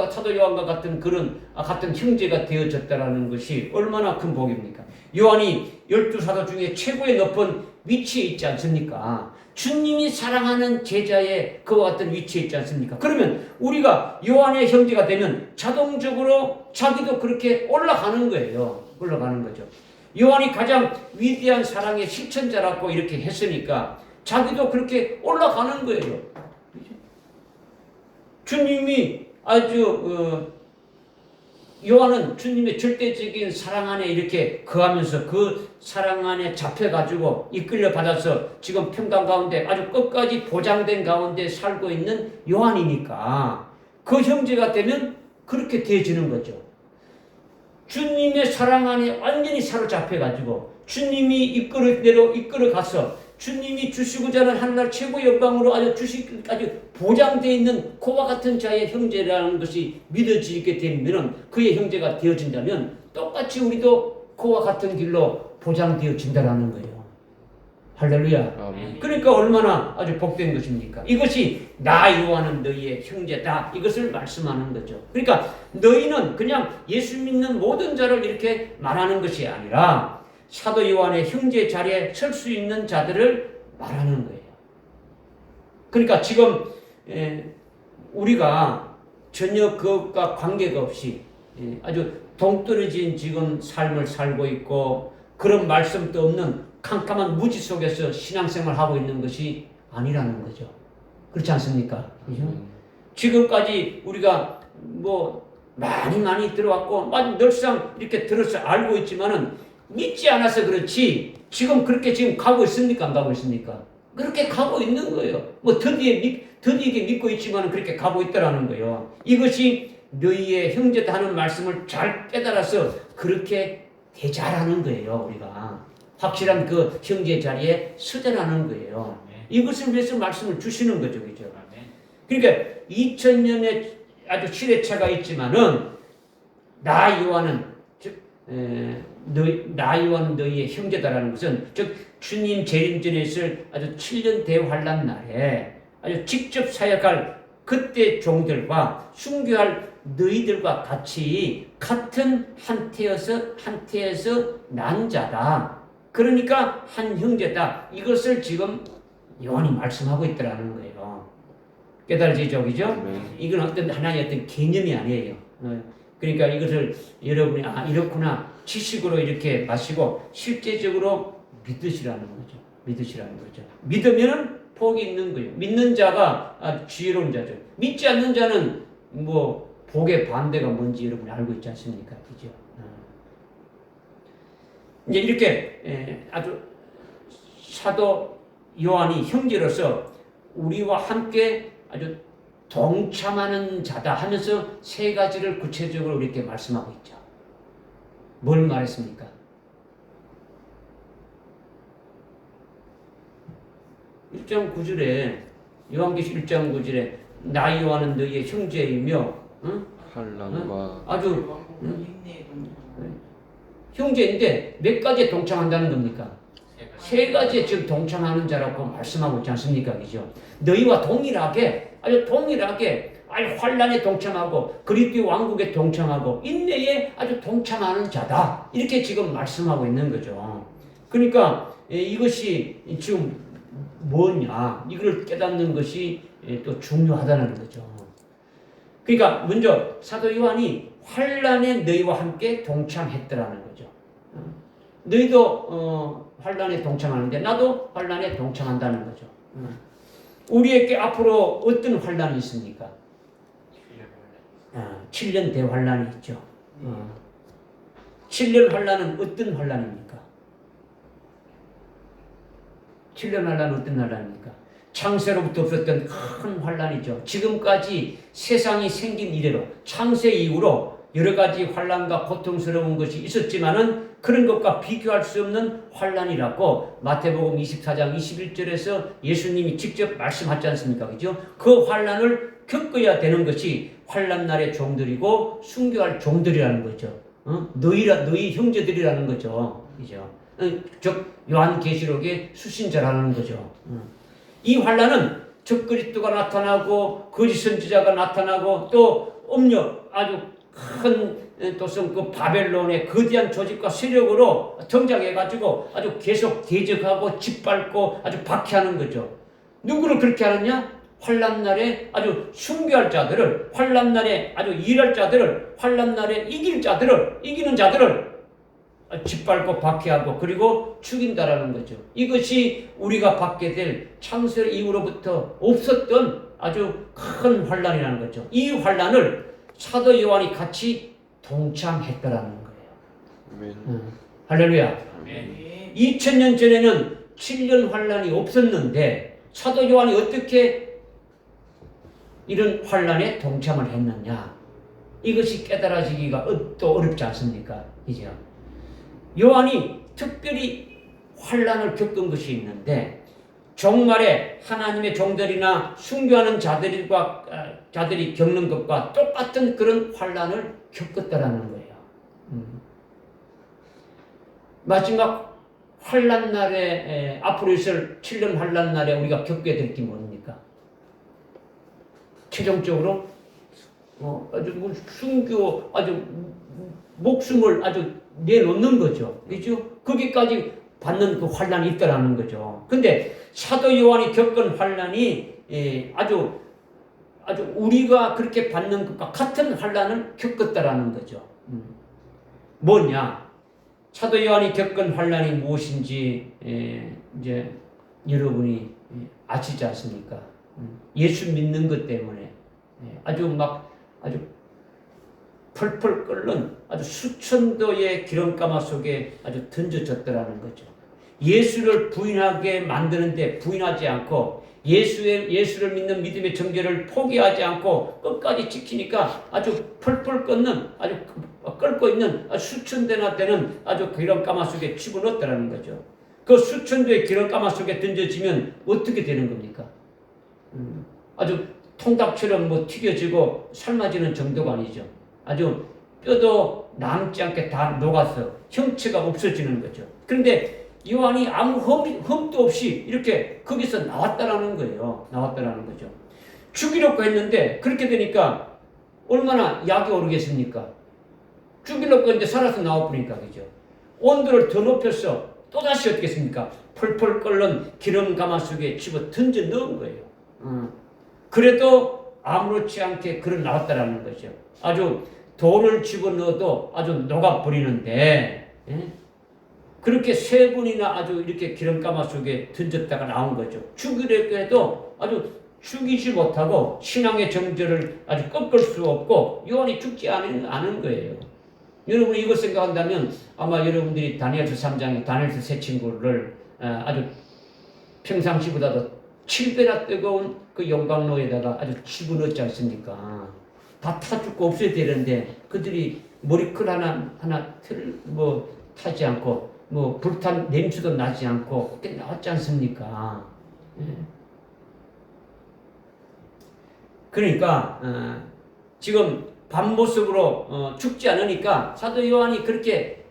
Speaker 1: 사도 요한과 같은 그런 같은 형제가 되어졌다라는 것이 얼마나 큰 복입니까? 요한이 12사도 중에 최고의 높은 위치에 있지 않습니까? 주님이 사랑하는 제자의 그와 같은 위치에 있지 않습니까? 그러면 우리가 요한의 형제가 되면 자동적으로 자기도 그렇게 올라가는 거예요. 올라가는 거죠. 요한이 가장 위대한 사랑의 실천자라고 이렇게 했으니까 자기도 그렇게 올라가는 거예요. 주님이 요한은 주님의 절대적인 사랑 안에 이렇게 거하면서 그 사랑 안에 잡혀가지고 이끌려 받아서 지금 평강 가운데 아주 끝까지 보장된 가운데 살고 있는 요한이니까 그 형제가 되면 그렇게 되어지는 거죠. 주님의 사랑 안에 완전히 사로잡혀가지고 주님이 이끌을 대로 이끌어가서 주님이 주시고자 하는 하늘날 최고의 영광으로 아주 보장되어 있는 그와 같은 자의 형제라는 것이 믿어지게 되면 그의 형제가 되어진다면 똑같이 우리도 그와 같은 길로 보장되어진다라는 거예요. 할렐루야.
Speaker 2: 아멘.
Speaker 1: 그러니까 얼마나 아주 복된 것입니까? 이것이 나 요한은 너희의 형제다. 이것을 말씀하는 거죠. 그러니까 너희는 그냥 예수 믿는 모든 자를 이렇게 말하는 것이 아니라 사도 요한의 형제 자리에 설 수 있는 자들을 말하는 거예요. 그러니까 지금 우리가 전혀 그것과 관계가 없이 아주 동떨어진 지금 삶을 살고 있고 그런 말씀도 없는 캄캄한 무지 속에서 신앙생활을 하고 있는 것이 아니라는 거죠. 그렇지 않습니까? 그죠? 지금까지 우리가 많이 들어왔고 늘상 이렇게 들어서 알고 있지만은 믿지 않아서 그렇지 지금 그렇게 지금 가고 있습니까? 안 가고 있습니까? 그렇게 가고 있는 거예요. 더디게 믿고 있지만 그렇게 가고 있다라는 거예요. 이것이 너희의 형제다 하는 말씀을 잘 깨달아서 그렇게 되자라는 거예요. 우리가 확실한 그 형제 자리에 서자라는 거예요. 이것을 위해서 말씀을 주시는 거죠. 그죠? 그러니까 2000년의 아주 시대차가 있지만은 나 요한은 너희의 형제다라는 것은 즉 주님 재림 전에 있을 아주 7년 대환란 날에 아주 직접 사역할 그때 종들과 순교할 너희들과 같이 같은 한 태에서 난 자다. 그러니까 한 형제다. 이것을 지금 요한이 말씀하고 있더라는 거예요. 깨달아지죠, 그죠? 이건 어떤 하나의 어떤 개념이 아니에요. 그러니까 이것을 여러분이 이렇구나 지식으로 이렇게 마시고 실제적으로 믿으시라는 거죠. 믿으면은 복이 있는 거예요. 믿는 자가 지혜로운 자죠. 믿지 않는 자는 복의 반대가 뭔지 여러분이 알고 있지 않습니까? 그죠? 이제 이렇게 아주 사도 요한이 형제로서 우리와 함께 아주 동참하는 자다 하면서 세 가지를 구체적으로 이렇게 말씀하고 있죠. 뭘 말했습니까? (1장 9절에) 요한계시록 1장 9절에 나 요한은 너희의 형제이며
Speaker 2: 환난과
Speaker 1: 아주 형제인데 몇 가지에 동참한다는 겁니까? 세 가지에 지금 동참하는 자라고 말씀하고 있지 않습니까? 그죠? 너희와 동일하게 아주 환난에 동참하고 그리스도의 왕국에 동참하고 인내에 아주 동참하는 자다. 이렇게 지금 말씀하고 있는 거죠. 그러니까 이것이 지금 뭐냐 이걸 깨닫는 것이 또 중요하다는 거죠. 그러니까 먼저 사도 요한이 환난에 너희와 함께 동참했더라는 거죠. 너희도 환난에 동참하는데 나도 환난에 동참한다는 거죠. 우리에게 앞으로 어떤 환난이 있습니까? 7년 대환란이 있죠. 7년 환란은 어떤 환란입니까? 7년 환란은 어떤 환란입니까? 창세로부터 없었던 큰 환란이죠. 지금까지 세상이 생긴 이래로 창세 이후로 여러 가지 환란과 고통스러운 것이 있었지만은 그런 것과 비교할 수 없는 환란이라고 마태복음 24장 21절에서 예수님이 직접 말씀하지 않습니까? 그죠? 그 환란을 겪어야 되는 것이 환란날의 종들이고 순교할 종들이라는 거죠. 너희 형제들이라는 거죠. 그죠? 즉 요한계시록의 수신자라는 거죠. 이 환란은 적그리스도가 나타나고 거짓 선지자가 나타나고 또 아주 큰 또는 그 바벨론의 거대한 조직과 세력으로 등장해가지고 아주 계속 대적하고 짓밟고 아주 박해하는 거죠. 누구를 그렇게 하느냐? 환란날에 아주 순교할 자들을, 환란날에 아주 일할 자들을, 환란날에 이기는 자들을 짓밟고 박해하고 그리고 죽인다라는 거죠. 이것이 우리가 받게 될 창세 이후로부터 없었던 아주 큰 환란이라는 거죠. 이 환란을 사도 요한이 같이 동참했다라는 거예요. 할렐루야. 2000년 전에는 7년 환란이 없었는데 사도 요한이 어떻게 이런 환란에 동참을 했느냐? 이것이 깨달아지기가 또 어렵지 않습니까? 이제 요한이 특별히 환란을 겪은 것이 있는데 종말에 하나님의 종들이나 순교하는 자들이 겪는 것과 똑같은 그런 환란을 겪었다라는 거예요. 마지막 환란 날에 앞으로 있을 7년 환란 날에 우리가 겪게 될 게 뭡니까? 최종적으로 아주 순교 아주 목숨을 아주 내놓는 거죠. 그죠? 거기까지 받는 그 환란이 있다라는 거죠. 근데 사도 요한이 겪은 환란이 아주 우리가 그렇게 받는 것과 같은 환란을 겪었다라는 거죠. 뭐냐? 사도 요한이 겪은 환란이 무엇인지 이제 여러분이 아시지 않습니까? 예수 믿는 것 때문에 아주 펄펄 끓는 아주 수천도의 기름가마 속에 아주 던져졌더라는 거죠. 예수를 부인하게 만드는데 부인하지 않고 예수를 믿는 믿음의 정죄를 포기하지 않고 끝까지 지키니까 아주 펄펄 끓는 아주 끓고 있는 수천대나 되는 아주 기름가마 속에 집어넣었다는 거죠. 그 수천도의 기름가마 속에 던져지면 어떻게 되는 겁니까? 아주 통닭처럼 튀겨지고 삶아지는 정도가 아니죠. 아주 뼈도 남지 않게 다 녹아서 형체가 없어지는 거죠. 그런데 요한이 아무 흠도 없이 이렇게 거기서 나왔다라는 거예요. 나왔다라는 거죠. 죽이려고 했는데 그렇게 되니까 얼마나 약이 오르겠습니까? 죽이려고 했는데 살아서 나와버리니까 그죠. 온도를 더 높여서 또다시 어떻게 했습니까? 펄펄 끓는 기름 가마 속에 집어 던져 넣은 거예요. 그래도 아무렇지 않게 그런 나왔다라는 거죠. 아주 돌을 집어넣어도 아주 녹아버리는데 그렇게 세 번이나 아주 이렇게 기름가마 속에 던졌다가 나온 거죠. 죽이려고 해도 아주 죽이지 못하고 신앙의 정죄를 아주 꺾을 수 없고 요한이 죽지 않은 거예요. 여러분 이거 생각한다면 아마 여러분들이 다니엘서 3장에 다니엘서 세 친구를 아주 평상시보다도 7배나 뜨거운 그 용광로에다가 아주 집어넣지 않습니까? 다 타 죽고 없어야 되는데 그들이 머리클 하나 타지 않고 불탄 냄새도 나지 않고 그렇게 나왔지 않습니까? 그러니까 지금 밤모습으로 죽지 않으니까 사도 요한이 그렇게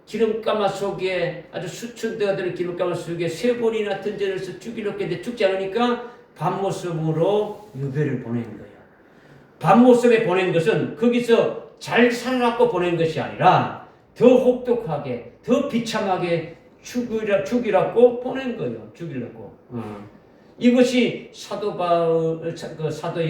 Speaker 1: 기름가마 속에 아주 수천대가 되는 기름가마 속에 세 번이나 던져서 죽이려고 했는데 죽지 않으니까 밤모습으로 유배를 보낸 거예요. 밤모습에 보낸 것은 거기서 잘 살아갖고 보낸 것이 아니라 더 혹독하게 더 비참하게 죽이라고 보낸 거예요. 죽이려고. 이것이 사도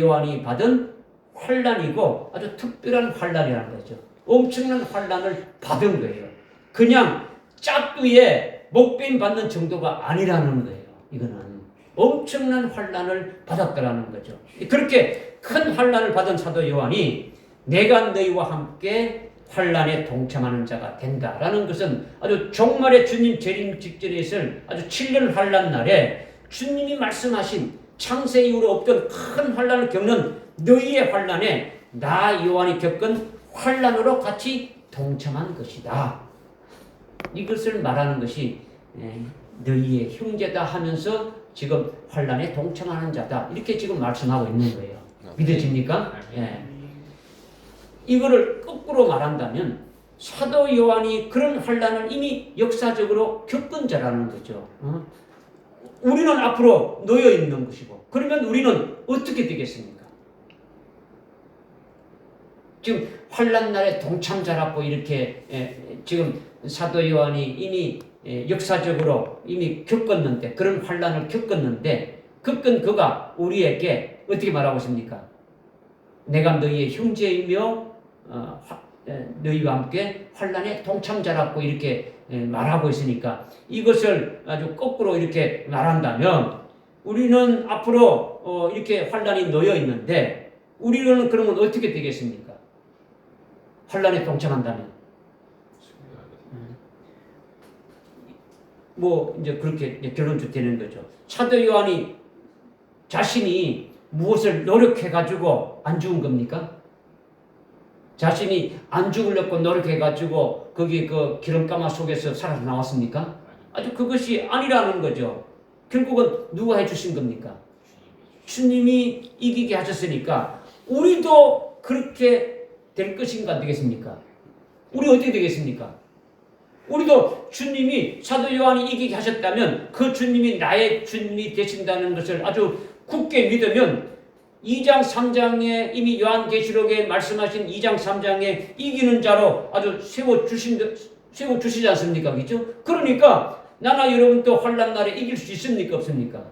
Speaker 1: 요한이 받은 환란이고 아주 특별한 환란이라는 거죠. 엄청난 환란을 받은 거예요. 그냥 짝두에 목베임 받는 정도가 아니라는 거예요. 이거는 엄청난 환란을 받았다라는 거죠. 그렇게 큰 환란을 받은 사도 요한이 내가 너희와 함께 환란에 동참하는 자가 된다라는 것은 아주 종말의 주님 재림 직전에 있을 아주 7년 환란 날에 주님이 말씀하신 창세 이후로 없던 큰 환란을 겪는 너희의 환란에 나 요한이 겪은 환란으로 같이 동참한 것이다. 이것을 말하는 것이 너희의 형제다 하면서 지금 환란에 동참하는 자다. 이렇게 지금 말씀하고 있는 거예요. 믿어집니까? 예. 이거를 거꾸로 말한다면 사도 요한이 그런 환란을 이미 역사적으로 겪은 자라는 거죠. 우리는 앞으로 놓여 있는 것이고, 그러면 우리는 어떻게 되겠습니까? 지금 환란 날에 동참자라고 이렇게 지금 사도 요한이 이미 역사적으로 이미 겪었는데, 그런 환란을 겪었는데, 겪은 그가 우리에게 어떻게 말하고 있습니까? 내가 너희의 형제이며 너희와 함께 환란의 동참자라고 이렇게 말하고 있으니까, 이것을 아주 거꾸로 이렇게 말한다면 우리는 앞으로 이렇게 환란이 놓여 있는데 우리는 그러면 어떻게 되겠습니까? 환란에 동참한다면 뭐 이제 그렇게 결론도 되는 거죠. 사도 요한이 자신이 무엇을 노력해 가지고 안 죽은 겁니까? 자신이 안 죽으려고 노력해 가지고 거기 그 기름가마 속에서 살아서 나왔습니까? 아주 그것이 아니라는 거죠. 결국은 누가 해주신 겁니까? 주님이 이기게 하셨으니까 우리도 그렇게 될 것인가 되겠습니까? 우리 어떻게 되겠습니까? 우리도 주님이 사도 요한이 이기게 하셨다면 그 주님이 나의 주님이 되신다는 것을 아주 굳게 믿으면 2장 3장에 이미 요한계시록에 말씀하신 2장 3장에 이기는 자로 아주 세워주시지 않습니까? 그렇죠? 그러니까 나나 여러분도 환란 날에 이길 수 있습니까? 없습니까?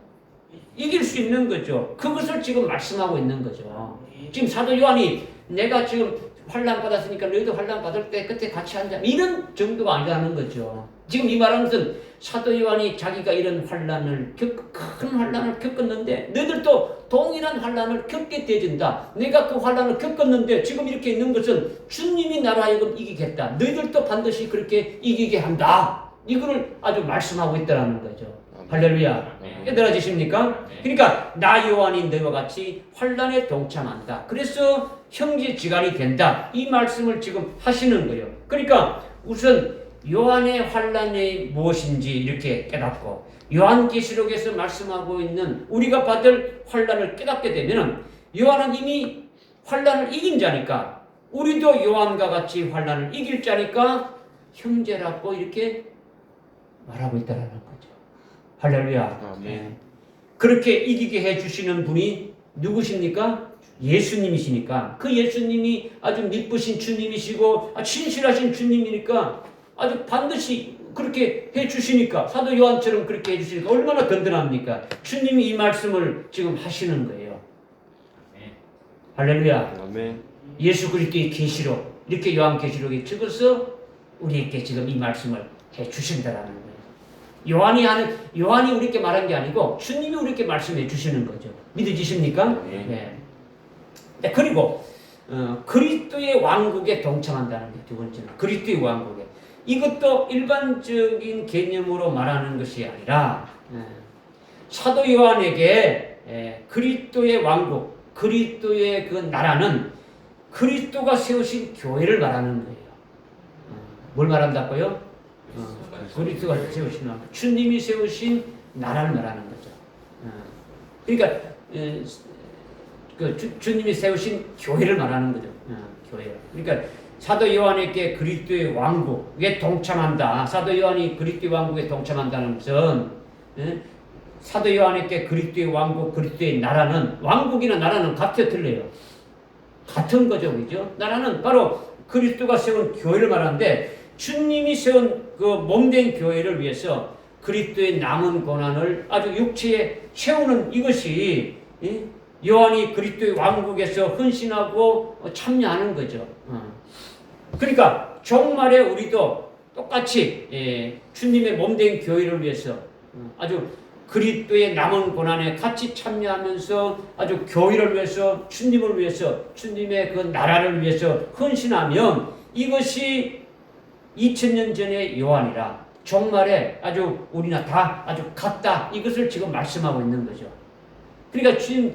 Speaker 1: 이길 수 있는 거죠. 그것을 지금 말씀하고 있는 거죠. 지금 사도 요한이 내가 지금 환란 받았으니까 너희도 환란 받을 때 그때 같이 앉아, 이런 정도가 아니라는 거죠. 지금 이 말하는 것은 사도 요한이 자기가 이런 환란을 큰 환란을 겪었는데 너희들도 동일한 환란을 겪게 되진다. 내가 그 환란을 겪었는데 지금 이렇게 있는 것은 주님이 나로 하여금 이기겠다. 너희들도 반드시 그렇게 이기게 한다. 이거를 아주 말씀하고 있다는 거죠. 할렐루야. 깨달아지십니까? 그러니까 나 요한이 너희와 같이 환란에 동참한다. 그래서 형제지간이 된다. 이 말씀을 지금 하시는 거예요. 그러니까 우선 요한의 환란이 무엇인지 이렇게 깨닫고 요한계시록에서 말씀하고 있는 우리가 받을 환란을 깨닫게 되면 요한은 이미 환란을 이긴 자니까 우리도 요한과 같이 환란을 이길 자니까 형제라고 이렇게 말하고 있다는 거죠. 할렐루야.
Speaker 2: 아멘.
Speaker 1: 그렇게 이기게 해주시는 분이 누구십니까? 예수님이시니까 그 예수님이 아주 미쁘신 주님이시고 신실하신 주님이니까 아주 반드시 그렇게 해주시니까 사도 요한처럼 그렇게 해주시니까 얼마나 든든합니까? 주님이 이 말씀을 지금 하시는 거예요. 할렐루야.
Speaker 2: 아멘.
Speaker 1: 예수 그리스도의 계시록 이렇게 요한계시록에 적어서 우리에게 지금 이 말씀을 해주신다라는 거예요. 요한이 우리에게 말한 게 아니고 주님이 우리에게 말씀해 주시는 거죠. 믿어지십니까? 네. 그리고 그리스도의 왕국에 동참한다는 게 두 번째는 그리스도의 왕국에. 이것도 일반적인 개념으로 말하는 것이 아니라 사도 요한에게 그리스도의 왕국, 그리스도의 그 나라는 그리스도가 세우신 교회를 말하는 거예요. 뭘 말한다고요? 그리스도가 세우신 왕국, 주님이 세우신 나라를 말하는 거죠. 그러니까 주님이 세우신 교회를 말하는 거죠. 교회. 그러니까 사도 요한에게 그리스도의 왕국에 동참한다. 사도 요한이 그리스도의 왕국에 동참한다는 것은 사도 요한에게 그리스도의 왕국, 그리스도의 나라는 왕국이나 나라는 같아 틀려요. 같은 거죠, 그죠? 나라는 바로 그리스도가 세운 교회를 말하는데 주님이 세운 그 몸된 교회를 위해서 그리스도의 남은 고난을 아주 육체에 채우는 이것이 요한이 그리스도의 왕국에서 헌신하고 참여하는 거죠. 그러니까 종말에 우리도 똑같이 주님의 몸된 교회를 위해서 아주 그리스도의 남은 고난에 같이 참여하면서 아주 교회를 위해서 주님을 위해서 주님의 그 나라를 위해서 헌신하면 이것이 2000년 전의 요한이라 종말에 아주 우리나 다 아주 같다 이것을 지금 말씀하고 있는 거죠. 그러니까 지금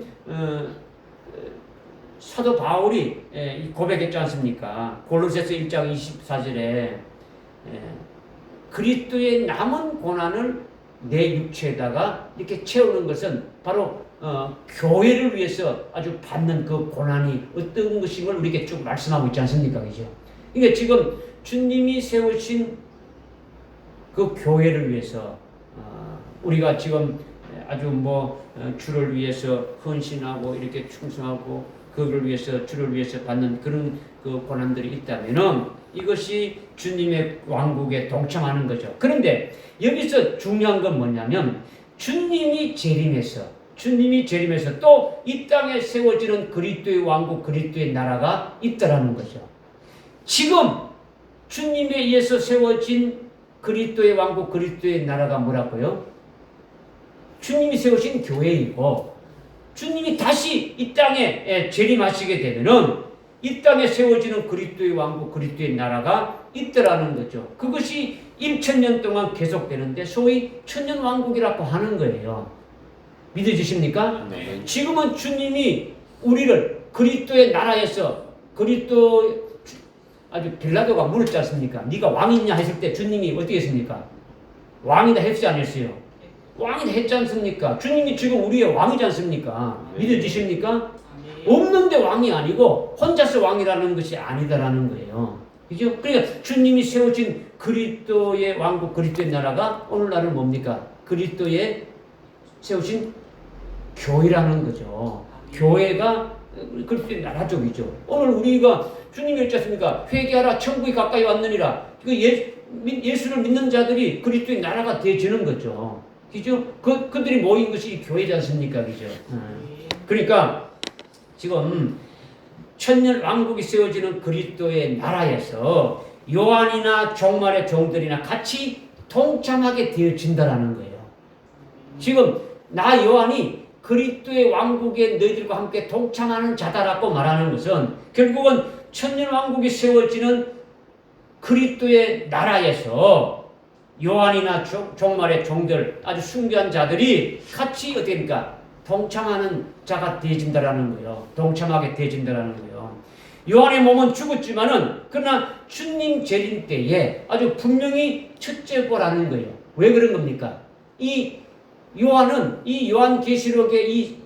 Speaker 1: 사도 바울이 고백했지 않습니까? 골로새서 1장 24절에 그리스도의 남은 고난을 내 육체에다가 이렇게 채우는 것은 바로 교회를 위해서 아주 받는 그 고난이 어떤 것인 걸 우리에게 쭉 말씀하고 있지 않습니까? 그죠? 그러니까 지금 주님이 세우신 그 교회를 위해서 우리가 지금 아주 주를 위해서 헌신하고 이렇게 충성하고 그를 위해서 주를 위해서 받는 그런 그 고난들이 있다면은 이것이 주님의 왕국에 동참하는 거죠. 그런데 여기서 중요한 건 뭐냐면 주님이 재림해서 또 이 땅에 세워지는 그리스도의 왕국, 그리스도의 나라가 있다라는 거죠. 지금 주님에 의해서 세워진 그리스도의 왕국, 그리스도의 나라가 뭐라고요? 주님이 세우신 교회이고 주님이 다시 이 땅에 재림하시게 되면은 이 땅에 세워지는 그리스도의 왕국, 그리스도의 나라가 있더라는 거죠. 그것이 1000년 동안 계속되는데 소위 천년왕국이라고 하는 거예요. 믿어지십니까?
Speaker 2: 네.
Speaker 1: 지금은 주님이 우리를 그리스도의 나라에서 아주 빌라도가 물었지 않습니까? 네가 왕이냐 했을 때 주님이 어떻게 했습니까? 왕이다 했지 안 했어요? 왕이다 했지 않습니까? 주님이 지금 우리의 왕이지 않습니까?
Speaker 2: 네.
Speaker 1: 믿어지십니까? 없는데 왕이 아니고 혼자서 왕이라는 것이 아니다라는 거예요. 그죠? 그러니까 주님이 세우신 그리스도의 왕국, 그리스도의 나라가 오늘날은 뭡니까? 그리스도의 세우신 교회라는 거죠. 교회가 그리스도의 나라 쪽이죠. 오늘 우리가 주님이 했지 않습니까? 회개하라 천국이 가까이 왔느니라. 예수를 믿는 자들이 그리스도의 나라가 되어지는 거죠. 그죠? 그들이 모인 것이 교회지 않습니까? 그죠? 그러니까 지금 천년 왕국이 세워지는 그리스도의 나라에서 요한이나 종말의 종들이나 같이 동참하게 되어진다라는 거예요. 지금 나 요한이 그리스도의 왕국에 너희들과 함께 동참하는 자다라고 말하는 것은 결국은 천년 왕국이 세워지는 그리스도의 나라에서 요한이나 종말의 종들 아주 숭배한 자들이 같이 어떻게 됩니까? 동참하는 자가 되어진다라는 거예요. 동참하게 되어진다라는 거예요. 요한의 몸은 죽었지만은 그러나 주님 재림 때에 아주 분명히 첫째 보라는 거예요. 왜 그런 겁니까? 이 요한계시록의 이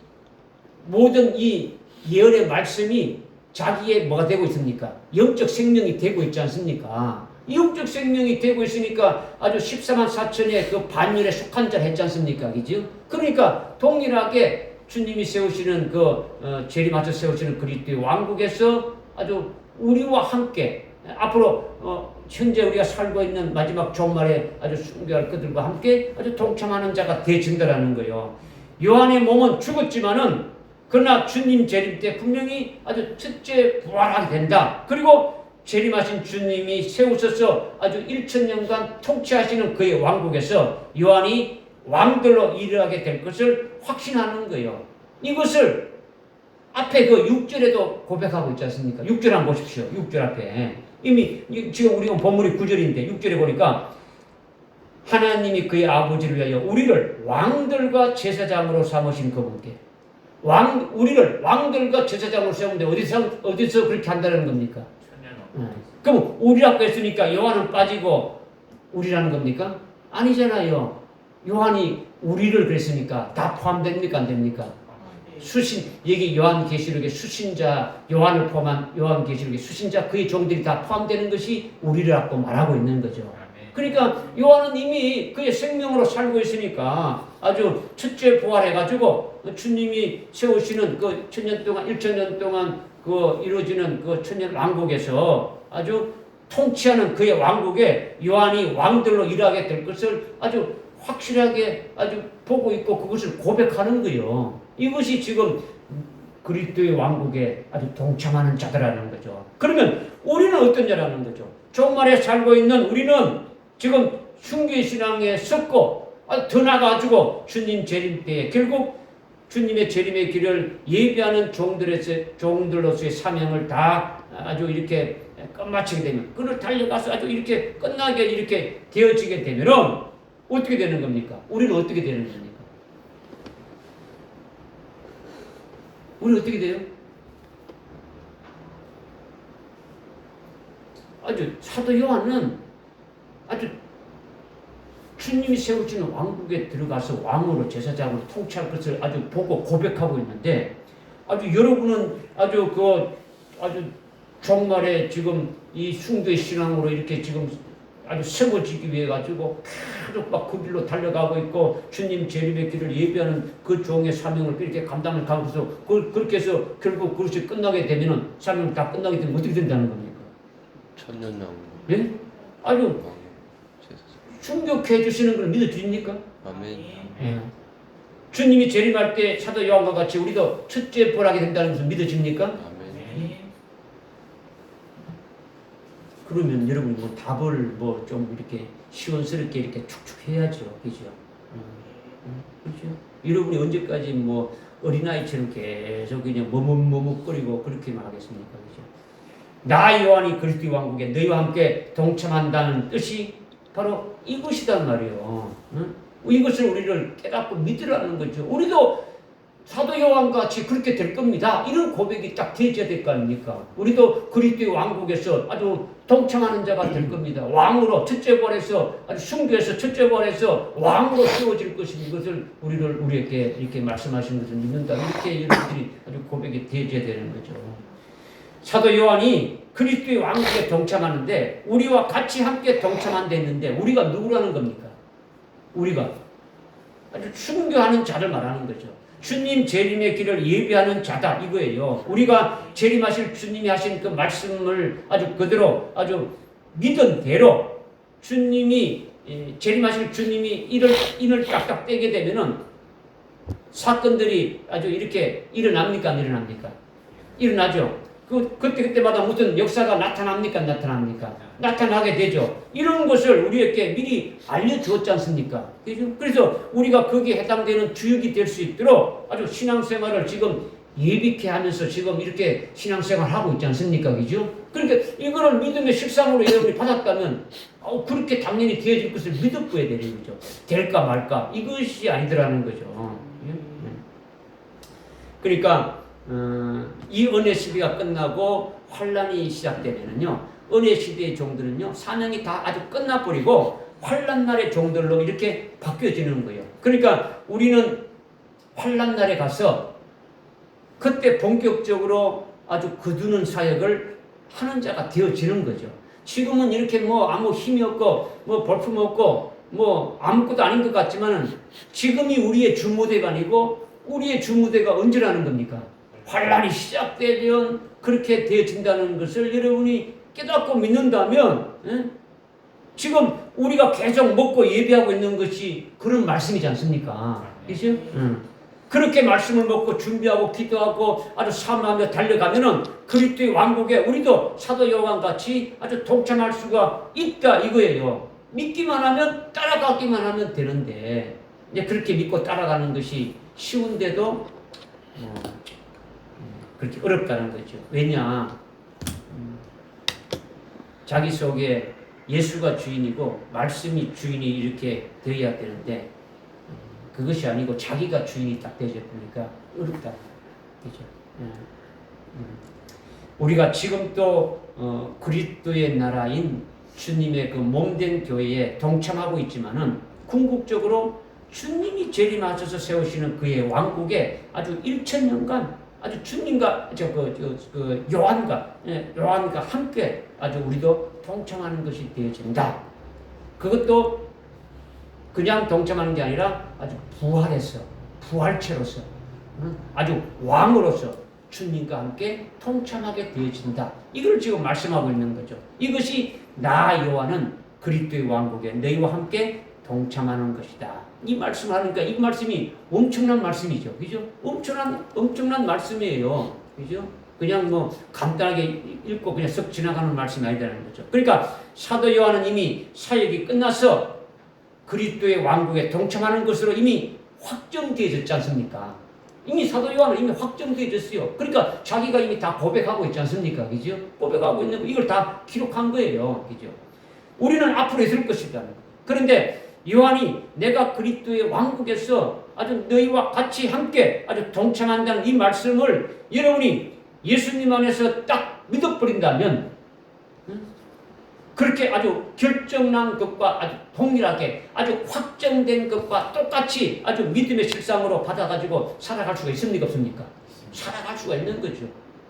Speaker 1: 모든 이 예언의 말씀이 자기의 뭐가 되고 있습니까? 영적 생명이 되고 있지 않습니까? 이 영적 생명이 되고 있으니까 아주 14만 4천의 그 반열에 속한 자를 했지 않습니까? 그죠? 그러니까 동일하게 주님이 세우시는 재림하셔 세우시는 그리스도의 왕국에서 아주 우리와 함께 앞으로 현재 우리가 살고 있는 마지막 종말에 아주 숭배할 그들과 함께 아주 동참하는 자가 되어진다라는 거예요. 요한의 몸은 죽었지만은 그러나 주님 재림 때 분명히 아주 첫째 부활하게 된다. 그리고 재림하신 주님이 세우셔서 아주 1000년간 통치하시는 그의 왕국에서 요한이 왕들로 일하게 될 것을 확신하는 거예요. 이것을 앞에 그 6절에도 고백하고 있지 않습니까? 6절 한번 보십시오. 6절 앞에. 이미 지금 우리가 본문이 9절인데 6절에 보니까 하나님이 그의 아버지를 위하여 우리를 왕들과 제사장으로 삼으신 그분께 우리를 왕들과 제사장으로 세우는데 어디서 그렇게 한다는 겁니까? 그럼 우리라고 했으니까 요한은 빠지고 우리라는 겁니까? 아니잖아요. 요한이 우리를 그랬으니까 다 포함됩니까? 안 됩니까? 여기 요한계시록의 수신자, 요한을 포함한 요한계시록의 수신자, 그의 종들이 다 포함되는 것이 우리라고 말하고 있는 거죠. 그러니까 요한은 이미 그의 생명으로 살고 있으니까 아주 첫째 부활해가지고 주님이 세우시는 그 1000년 동안, 1000년 동안 이루어지는 그 천년 왕국에서 아주 통치하는 그의 왕국에 요한이 왕들로 일하게 될 것을 아주 확실하게 아주 보고 있고 그것을 고백하는 거예요. 이것이 지금 그리스도의 왕국에 아주 동참하는 자들이라는 거죠. 그러면 우리는 어떤 자라는 거죠? 종말에 살고 있는 우리는 지금 흉기 신앙에 섰고 더 나가가지고 주님 재림 때에 결국 주님의 재림의 길을 예비하는 종들로서의 사명을 다 아주 이렇게 끝마치게 되면 그를 달려가서 아주 이렇게 끝나게 이렇게 되어지게 되면 어떻게 되는 겁니까? 우리는 어떻게 되는 겁니까? 우리는 어떻게 돼요? 아주 사도 요한은 아주 주님이 세우시는 왕국에 들어가서 왕으로 제사장으로 통치할 것을 아주 보고 고백하고 있는데 아주 여러분은 아주 종말에 지금 이 숭배 신앙으로 이렇게 지금 아주 세워지기 위해 가지고 계속 막 그 길로 달려가고 있고 주님 재림의 길을 예비하는 그 종의 사명을 그렇게 감당을 하고서 그렇게 해서 결국 그것이 끝나게 되면은 사명 다 끝나게 되면 어떻게 된다는 겁니까?
Speaker 2: 천년 왕국.
Speaker 1: 예? 아주 충격해 주시는 걸 믿어주십니까?
Speaker 2: 아멘.
Speaker 1: 예. 주님이 재림할 때 사도 요한과 같이 우리도 첫째 벌하게 된다는 것을 믿어집니까?
Speaker 2: 아멘.
Speaker 1: 그러면 여러분 뭐 답을 뭐 좀 이렇게 시원스럽게 이렇게 축축 해야죠, 그죠? 그렇죠? 여러분이 언제까지 뭐 어린아이처럼 계속 그냥 머뭇머뭇거리고 그렇게만 하겠습니까, 그죠? 나 요한이 그리스도 왕국에 너희와 함께 동참한다는 뜻이 바로 이것이단 말이에요. 응? 이것을 우리를 깨닫고 믿으라는 거죠. 우리도 사도 요한과 같이 그렇게 될 겁니다. 이런 고백이 딱 되어야 될 거 아닙니까? 우리도 그리스도의 왕국에서 아주 동참하는 자가 될 겁니다. 왕으로 첫째 벌에서 아주 숭배해서 첫째 벌에서 왕으로 세워질 것인 이것을 우리에게 이렇게 말씀하시는 것을 믿는다. 이렇게 여러분들이 아주 고백이 되어야 되는 거죠. 사도 요한이 그리스도의 왕국에 동참하는데 우리와 같이 함께 동참한다 했는데 우리가 누구라는 겁니까? 우리가 아주 순교하는 자를 말하는 거죠. 주님 재림의 길을 예비하는 자다 이거예요. 우리가 재림하실 주님이 하신 그 말씀을 아주 그대로 아주 믿은 대로 주님이 재림하실 주님이 인을 딱딱 떼게 되면은 사건들이 아주 이렇게 일어납니까? 안 일어납니까? 일어나죠. 그때마다 무슨 역사가 나타납니까? 나타나게 되죠. 이런 것을 우리에게 미리 알려주었지 않습니까? 그래서 우리가 거기에 해당되는 주역이 될 수 있도록 아주 신앙생활을 지금 예비케 하면서 지금 이렇게 신앙생활을 하고 있지 않습니까? 그죠? 그러니까 이거를 믿음의 식상으로 여러분이 받았다면 그렇게 당연히 되어질 것을 믿어줘야 되는 거죠. 될까 말까 이것이 아니더라는 거죠. 그러니까 이 은혜 시대가 끝나고 환란이 시작되면은요, 은혜 시대의 종들은요, 사명이 다 아주 끝나버리고 환란 날의 종들로 이렇게 바뀌어지는 거예요. 그러니까 우리는 환란 날에 가서 그때 본격적으로 아주 거두는 사역을 하는 자가 되어지는 거죠. 지금은 이렇게 뭐 아무 힘이 없고 뭐 볼품 없고 뭐 아무것도 아닌 것 같지만은 지금이 우리의 주무대가 아니고 우리의 주무대가 언제라는 겁니까? 환란이 시작되면 그렇게 되어진다는 것을 여러분이 깨닫고 믿는다면 지금 우리가 계속 먹고 예비하고 있는 것이 그런 말씀이지 않습니까? 그렇죠? 그렇게 말씀을 먹고 준비하고 기도하고 아주 사모하며 달려가면은 그리스도의 왕국에 우리도 사도 요한 같이 아주 동참할 수가 있다 이거예요. 믿기만 하면 따라가기만 하면 되는데 이제 그렇게 믿고 따라가는 것이 쉬운데도 그렇게 어렵다는 거죠. 왜냐? 자기 속에 예수가 주인이고 말씀이 주인이 이렇게 되어야 되는데 그것이 아니고 자기가 주인이 딱 되어져 보니까 어렵다. 그죠? 우리가 지금 또 그리스도의 나라인 주님의 그 몸된 교회에 동참하고 있지만은 궁극적으로 주님이 재림하셔서 세우시는 그의 왕국에 아주 1000년간 아주 주님과 요한과 함께 아주 우리도 동참하는 것이 되어진다. 그것도 그냥 동참하는 게 아니라 아주 부활해서 부활체로서 아주 왕으로서 주님과 함께 동참하게 되어진다. 이걸 지금 말씀하고 있는 거죠. 이것이 나 요한은 그리스도의 왕국에 너희와 함께 동참하는 것이다. 이 말씀하니까 이 말씀이 엄청난 말씀이죠. 그죠? 엄청난 말씀이에요. 그죠? 그냥 뭐 간단하게 읽고 그냥 썩 지나가는 말씀이 아니라는 거죠. 그러니까 사도 요한은 이미 사역이 끝나서 그리스도의 왕국에 동참하는 것으로 이미 확정되어졌지 않습니까? 이미 사도 요한은 이미 확정되어졌어요. 그러니까 자기가 이미 다 고백하고 있지 않습니까? 그죠? 고백하고 있는 거 이걸 다 기록한 거예요. 그죠? 우리는 앞으로 있을 것이다. 그런데 요한이 내가 그리스도의 왕국에서 아주 너희와 같이 함께 아주 동참한다는 이 말씀을 여러분이 예수님 안에서 딱 믿어버린다면 그렇게 아주 결정난 것과 아주 동일하게 아주 확정된 것과 똑같이 아주 믿음의 실상으로 받아가지고 살아갈 수가 있습니까? 없습니까? 살아갈 수가 있는 거죠.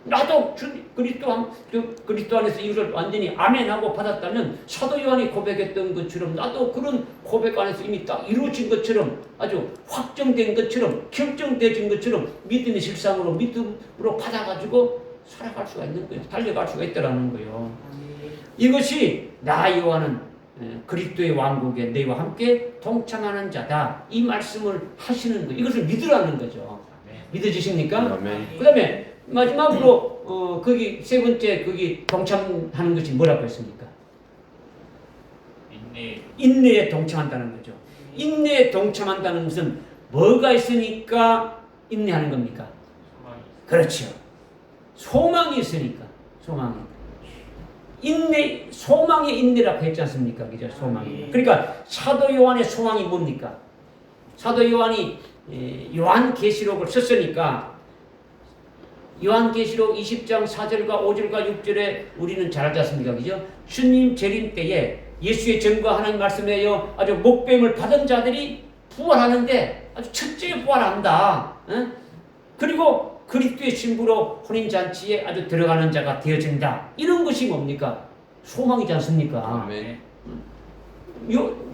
Speaker 1: 나도 그리스도 안에서 이것을 완전히 아멘하고 받았다면 사도 요한이 고백했던 것처럼 나도 그런 고백 안에서 이미 딱 이루어진 것처럼 아주 확정된 것처럼 결정되어진 것처럼 믿음의 실상으로 믿음으로 받아가지고 살아갈 수가 있는 거예요. 달려갈 수가 있다라는 거예요. 이것이 나 요한은 그리스도의 왕국에 너희와 함께 동참하는 자다. 이 말씀을 하시는 거예요. 이것을 믿으라는 거죠. 믿어지십니까?
Speaker 2: 아멘.
Speaker 1: 그 다음에 마지막으로 거기 세 번째 거기 동참하는 것이 뭐라고 했습니까? 인내에 동참한다는 거죠. 인내에 동참한다는 것은 뭐가 있으니까 인내하는 겁니까? 그렇죠. 소망이 있으니까. 소망의 인내라고 했지 않습니까? 그죠? 소망이. 그러니까 사도 요한의 소망이 뭡니까? 사도 요한이 요한계시록을 썼으니까 요한계시록 20장 4절과 5절과 6절에 우리는 잘 알지 않습니까? 그죠? 주님 재림 때에 예수의 전과 하나님 말씀에 의하여 아주 목배임을 받은 자들이 부활하는데 아주 첫째 부활한다. 그리고 그리스도의 신부로 혼인잔치에 아주 들어가는 자가 되어진다. 이런 것이 뭡니까? 소망이지 않습니까?
Speaker 2: 아멘.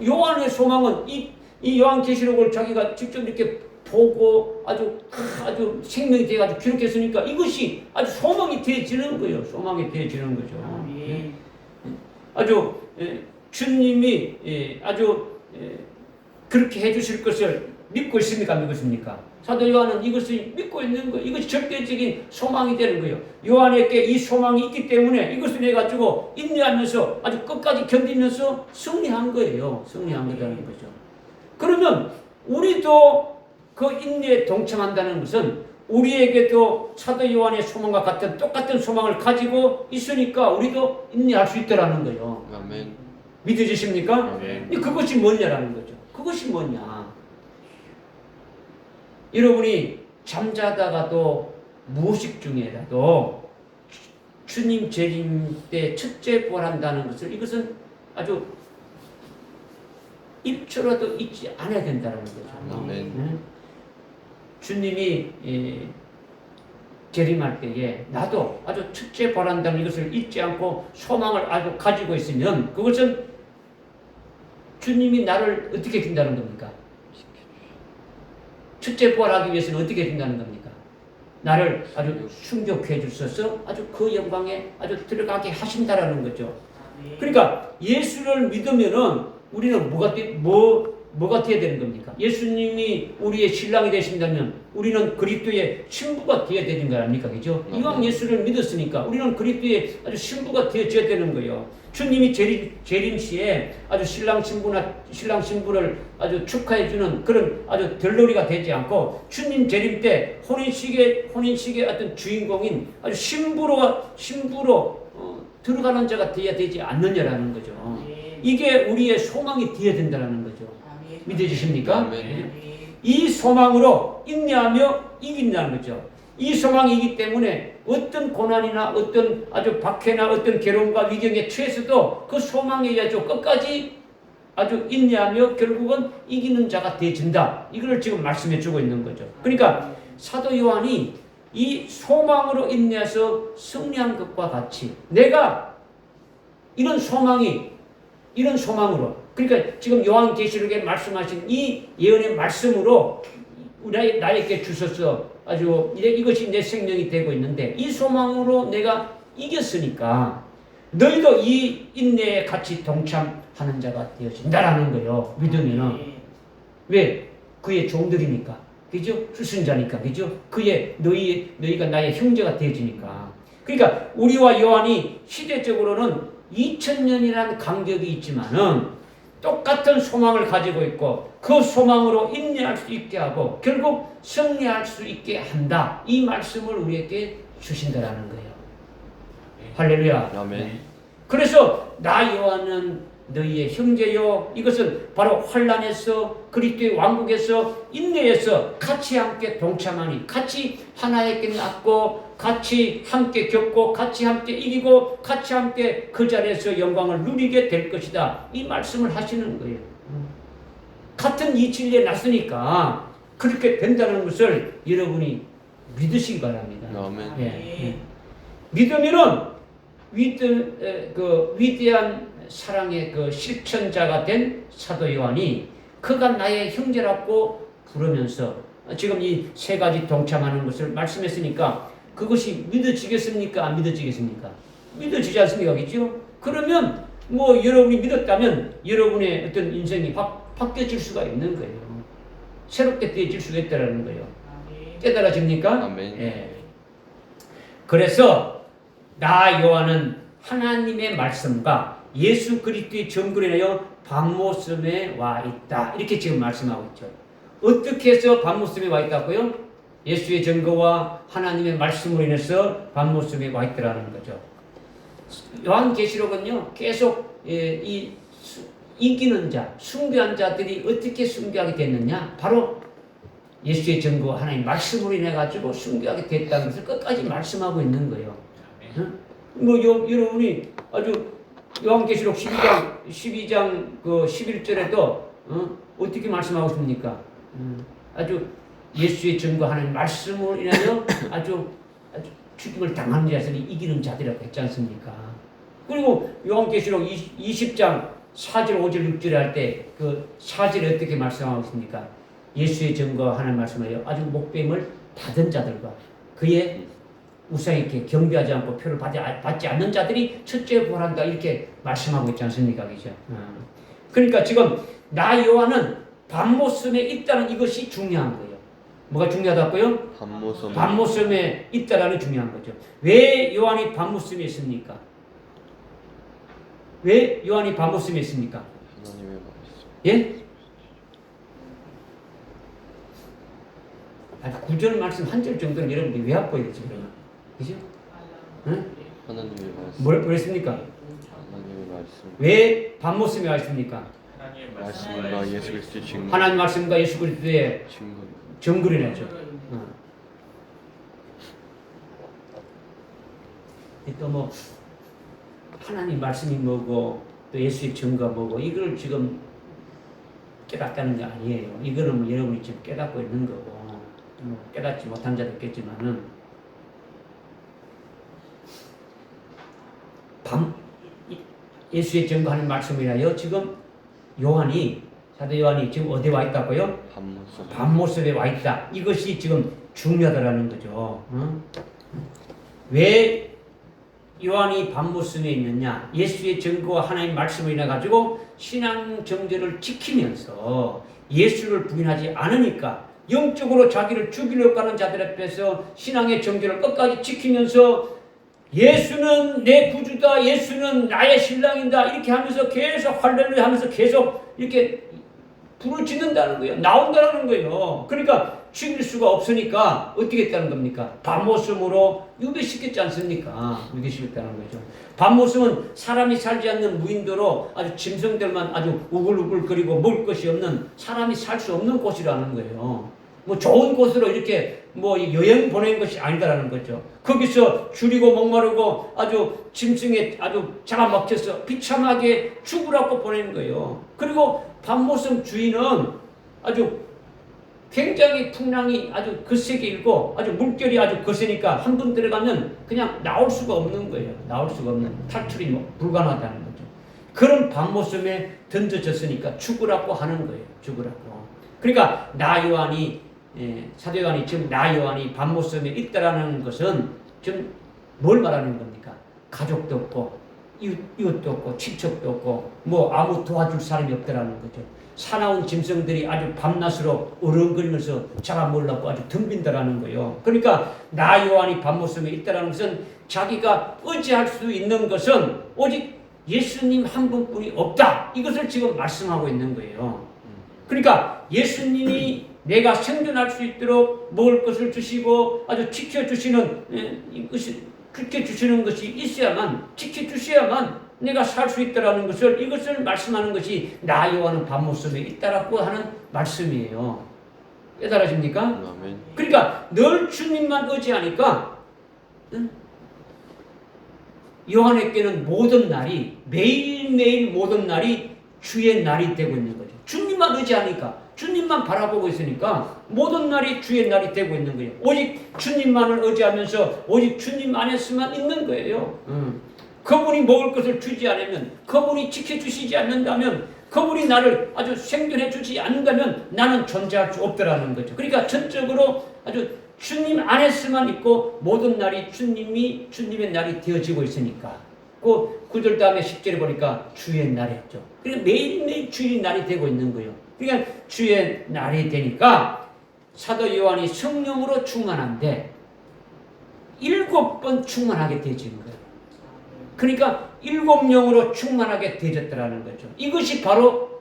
Speaker 1: 요한의 소망은 이 요한계시록을 자기가 직접 이렇게 보고 아주 생명이 돼가지고 기록했으니까 이것이 아주 소망이 되어지는 거예요. 소망이 되어지는 거죠. 아주 주님이 아주 그렇게 해주실 것을 믿고 있습니까? 믿습니까? 사도 요한은 이것을 믿고 있는 거예요. 이것이 절대적인 소망이 되는 거예요. 요한에게 이 소망이 있기 때문에 이것을 해가지고 인내하면서 아주 끝까지 견디면서 승리한 거예요. 승리한 거라는 거죠. 그러면 우리도 그 인내에 동참한다는 것은 우리에게도 사도 요한의 소망과 같은 똑같은 소망을 가지고 있으니까 우리도 인내할 수 있다라는 거예요.
Speaker 2: 아멘.
Speaker 1: 믿어지십니까?
Speaker 2: 아멘.
Speaker 1: 그것이 뭐냐라는 거죠. 그것이 뭐냐? 여러분이 잠자다가도 무의식 중에라도 주님 재림 때 첫째 부활한다는 것을 이것은 아주 1초라도 잊지 않아야 된다는 거죠.
Speaker 2: 아멘.
Speaker 1: 주님이 재림할 때에 나도 아주 첫째 부활한다는 이것을 잊지 않고 소망을 아주 가지고 있으면 그것은 주님이 나를 어떻게 준다는 겁니까? 첫째 부활하기 위해서는 어떻게 해준다는 겁니까? 나를 아주 충족해 주셔서 아주 그 영광에 아주 들어가게 하신다라는 거죠. 그러니까 예수를 믿으면은 우리는 뭐가 되어야 되는 겁니까? 예수님이 우리의 신랑이 되신다면 우리는 그리스도의 신부가 되어야 되는 거 아닙니까? 그죠? 이왕 예수를 믿었으니까 우리는 그리스도의 아주 신부가 되어져야 되는 거예요. 주님이 재림 시에 아주 신랑 신부를 아주 축하해주는 그런 아주 들러리가 되지 않고 주님 재림 때 혼인식의 어떤 주인공인 아주 신부로 들어가는 자가 되어야 되지 않느냐라는 거죠. 이게 우리의 소망이 되어야 된다는 거죠. 믿어지십니까? 이 소망으로 인내하며 이긴다는 거죠. 이 소망이기 때문에 어떤 고난이나 어떤 아주 박해나 어떤 괴로움과 위경에 처해서도 그 소망에 의해 끝까지 아주 인내하며 결국은 이기는 자가 되어진다. 이걸 지금 말씀해 주고 있는 거죠. 그러니까 사도 요한이 이 소망으로 인내해서 승리한 것과 같이 내가 이런 소망으로 그러니까 지금 요한계시록에 말씀하신 이 예언의 말씀으로 나에게 주셔서 아주 이것이 내 생명이 되고 있는데 이 소망으로 내가 이겼으니까 너희도 이 인내에 같이 동참하는 자가 되어진다라는 거예요. 믿으면은. 왜? 그의 종들이니까. 그죠? 수순자니까. 그죠? 너희가 나의 형제가 되어지니까. 그러니까 우리와 요한이 시대적으로는 2000년이라는 간격이 있지만은 똑같은 소망을 가지고 있고 그 소망으로 인내할 수 있게 하고 결국 승리할 수 있게 한다. 이 말씀을 우리에게 주신다라는 거예요. 할렐루야.
Speaker 2: 아멘.
Speaker 1: 그래서 나 요한은 너희의 형제요. 이것은 바로 환난에서 그리스도의 왕국에서 인내에서 같이 함께 동참하니 같이 하나의 길 안고 같이 함께 겪고 같이 함께 이기고 같이 함께 그 자리에서 영광을 누리게 될 것이다. 이 말씀을 하시는 거예요. 같은 이 진리에 났으니까 그렇게 된다는 것을 여러분이 믿으시기 바랍니다.
Speaker 2: 아멘.
Speaker 1: 예. 믿으면은 위대한 사랑의 그 실천자가 된 사도 요한이 그가 나의 형제라고 부르면서 지금 이 세 가지 동참하는 것을 말씀했으니까 그것이 믿어지겠습니까? 안 믿어지겠습니까? 믿어지지 않습니까? 그죠? 그러면 뭐 여러분이 믿었다면 여러분의 어떤 인생이 바뀌어질 수가 있는 거예요. 새롭게 되어질 수가 있다는 거예요. 깨달아집니까?
Speaker 2: 아멘.
Speaker 1: 예. 그래서 나 요한은 하나님의 말씀과 예수 그리스도의 정글에 인하여 밤모섬에 와 있다. 이렇게 지금 말씀하고 있죠. 어떻게 해서 밤모섬에 와 있다고요? 예수의 증거와 하나님의 말씀으로 인해서 밤모섬에 와 있더라는 거죠. 요한계시록은요 계속 이 이기는 자, 순교한 자들이 어떻게 순교하게 됐느냐? 바로 예수의 증거 하나님 말씀으로 인해 가지고 순교하게 됐다는 것을 끝까지 말씀하고 있는 거예요. 뭐 여러분이 아주 요한계시록 12장 그 11절에도 어떻게 말씀하고 있습니까? 아주 예수의 증거 하나님 말씀으로 인하여 아주 죽임을 당하는 자들이 이기는 자들이라고 했지 않습니까? 그리고 요한계시록 20장 4절, 5절, 6절에 할 때 그 4절에 어떻게 말씀하고 있습니까? 예수의 증거 하나님 말씀하여 아주 목배임을 받은 자들과 그의 우상에게 경배하지 않고 표를 받지 않는 자들이 첫째 부활한다 이렇게 말씀하고 있지 않습니까? 그죠? 그러니까 지금 나 요한은 밤모섬에 있다는 이것이 중요한 거예요. 뭐가 중요하다고요? 밤모섬에 있다라는 중요한 거죠. 왜 요한이 밤모섬에 있습니까? 왜 요한이 밤모섬에 있습니까?
Speaker 2: 하나님의 말씀.
Speaker 1: 예? 구절 말씀 한 절 정도는 여러분들이 외워야 되지 그러면. 그죠? 응?
Speaker 2: 하나님의 말씀.
Speaker 1: 뭐랬습니까?
Speaker 2: 하나님의 말씀.
Speaker 1: 왜 밤모섬에 와 있습니까?
Speaker 3: 하나님의
Speaker 2: 말씀과 예수 그리스도의 증거.
Speaker 1: 하나님 말씀과 예수 그리스도의 증거이라죠. 또 뭐 하나님 말씀이 뭐고 또 예수의 증거가 뭐고 이걸 지금 깨닫다는 게 아니에요. 이거는 뭐 여러분이 지금 깨닫고 있는 거고 뭐 깨닫지 못한 자도 있겠지만은 예수의 증거하는 말씀이라요. 지금 사도 요한이 지금 어디에 와 있다고요? 밤모섬에 와 있다. 이것이 지금 중요하다라는 거죠. 왜 요한이 밤모섬에 있느냐? 예수의 증거와 하나님 말씀을 인해 가지고 신앙 정죄를 지키면서 예수를 부인하지 않으니까 영적으로 자기를 죽이려고 하는 자들 앞에서 신앙의 정죄를 끝까지 지키면서 예수는 내 구주다, 예수는 나의 신랑이다 이렇게 하면서 계속 할렐루야 하면서 계속 이렇게 불을 짓는다는 거예요. 나온다는 거예요. 그러니까 죽일 수가 없으니까 어떻게 했다는 겁니까? 밤모섬으로 유배시켰지 않습니까? 유배시켰다는 거죠. 밤모섬은 사람이 살지 않는 무인도로 아주 짐승들만 아주 우글우글거리고 먹을 것이 없는 사람이 살 수 없는 곳이라는 거예요. 뭐 좋은 곳으로 이렇게 뭐 여행 보낸 것이 아니다라는 거죠. 거기서 줄이고 목마르고 아주 짐승에 아주 잡아먹혀서 비참하게 죽으라고 보낸 거예요. 그리고 밤모섬 주인은 아주 굉장히 풍랑이 아주 거세게 일고 아주 물결이 아주 거세니까 한 번 들어가면 그냥 나올 수가 없는 거예요. 나올 수가 없는 탈출이 뭐 불가능하다는 거죠. 그런 밤모섬에 던져졌으니까 죽으라고 하는 거예요. 죽으라고. 그러니까 나 요한이 사도 요한이 지금 나 요한이 반모섬에 있다라는 것은 지금 뭘 말하는 겁니까? 가족도 없고 이웃도 없고 친척도 없고 뭐 아무 도와줄 사람이 없다라는 거죠. 사나운 짐승들이 아주 밤낮으로 어른거리면서 자가 몰랐고 아주 덤빈다라는 거예요. 그러니까 나 요한이 반모섬에 있다라는 것은 자기가 의지할 수 있는 것은 오직 예수님 한 분뿐이 없다. 이것을 지금 말씀하고 있는 거예요. 그러니까 예수님이 내가 생존할 수 있도록 먹을 것을 주시고 아주 지켜주시는 그렇게 주시는 것이 있어야만, 지켜주셔야만 내가 살 수 있다라는 것을, 이것을 말씀하는 것이 나 요한은 반모섬에 있다라고 하는 말씀이에요. 깨달아집니까?
Speaker 2: 아멘.
Speaker 1: 그러니까 늘 주님만 의지하니까 요한에게는 모든 날이, 매일매일 모든 날이 주의 날이 되고 있는 거죠. 주님만 의지하니까, 주님만 바라보고 있으니까 모든 날이 주의 날이 되고 있는 거예요. 오직 주님만을 의지하면서 오직 주님 안에서만 있는 거예요. 그분이 먹을 것을 주지 않으면, 그분이 지켜주시지 않는다면, 그분이 나를 아주 생존해 주지 않는다면 나는 존재할 수 없더라는 거죠. 그러니까 전적으로 아주 주님 안에서만 있고 모든 날이 주님의 날이 되어지고 있으니까. 그 9절 다음에 10절에 보니까 주의 날이었죠. 그러니까 매일매일 주의 날이 되고 있는 거예요. 그러니까 주의 날이 되니까 사도 요한이 성령으로 충만한데 7번 충만하게 되어진 거예요. 그러니까 7영으로 충만하게 되어졌더라는 거죠. 이것이 바로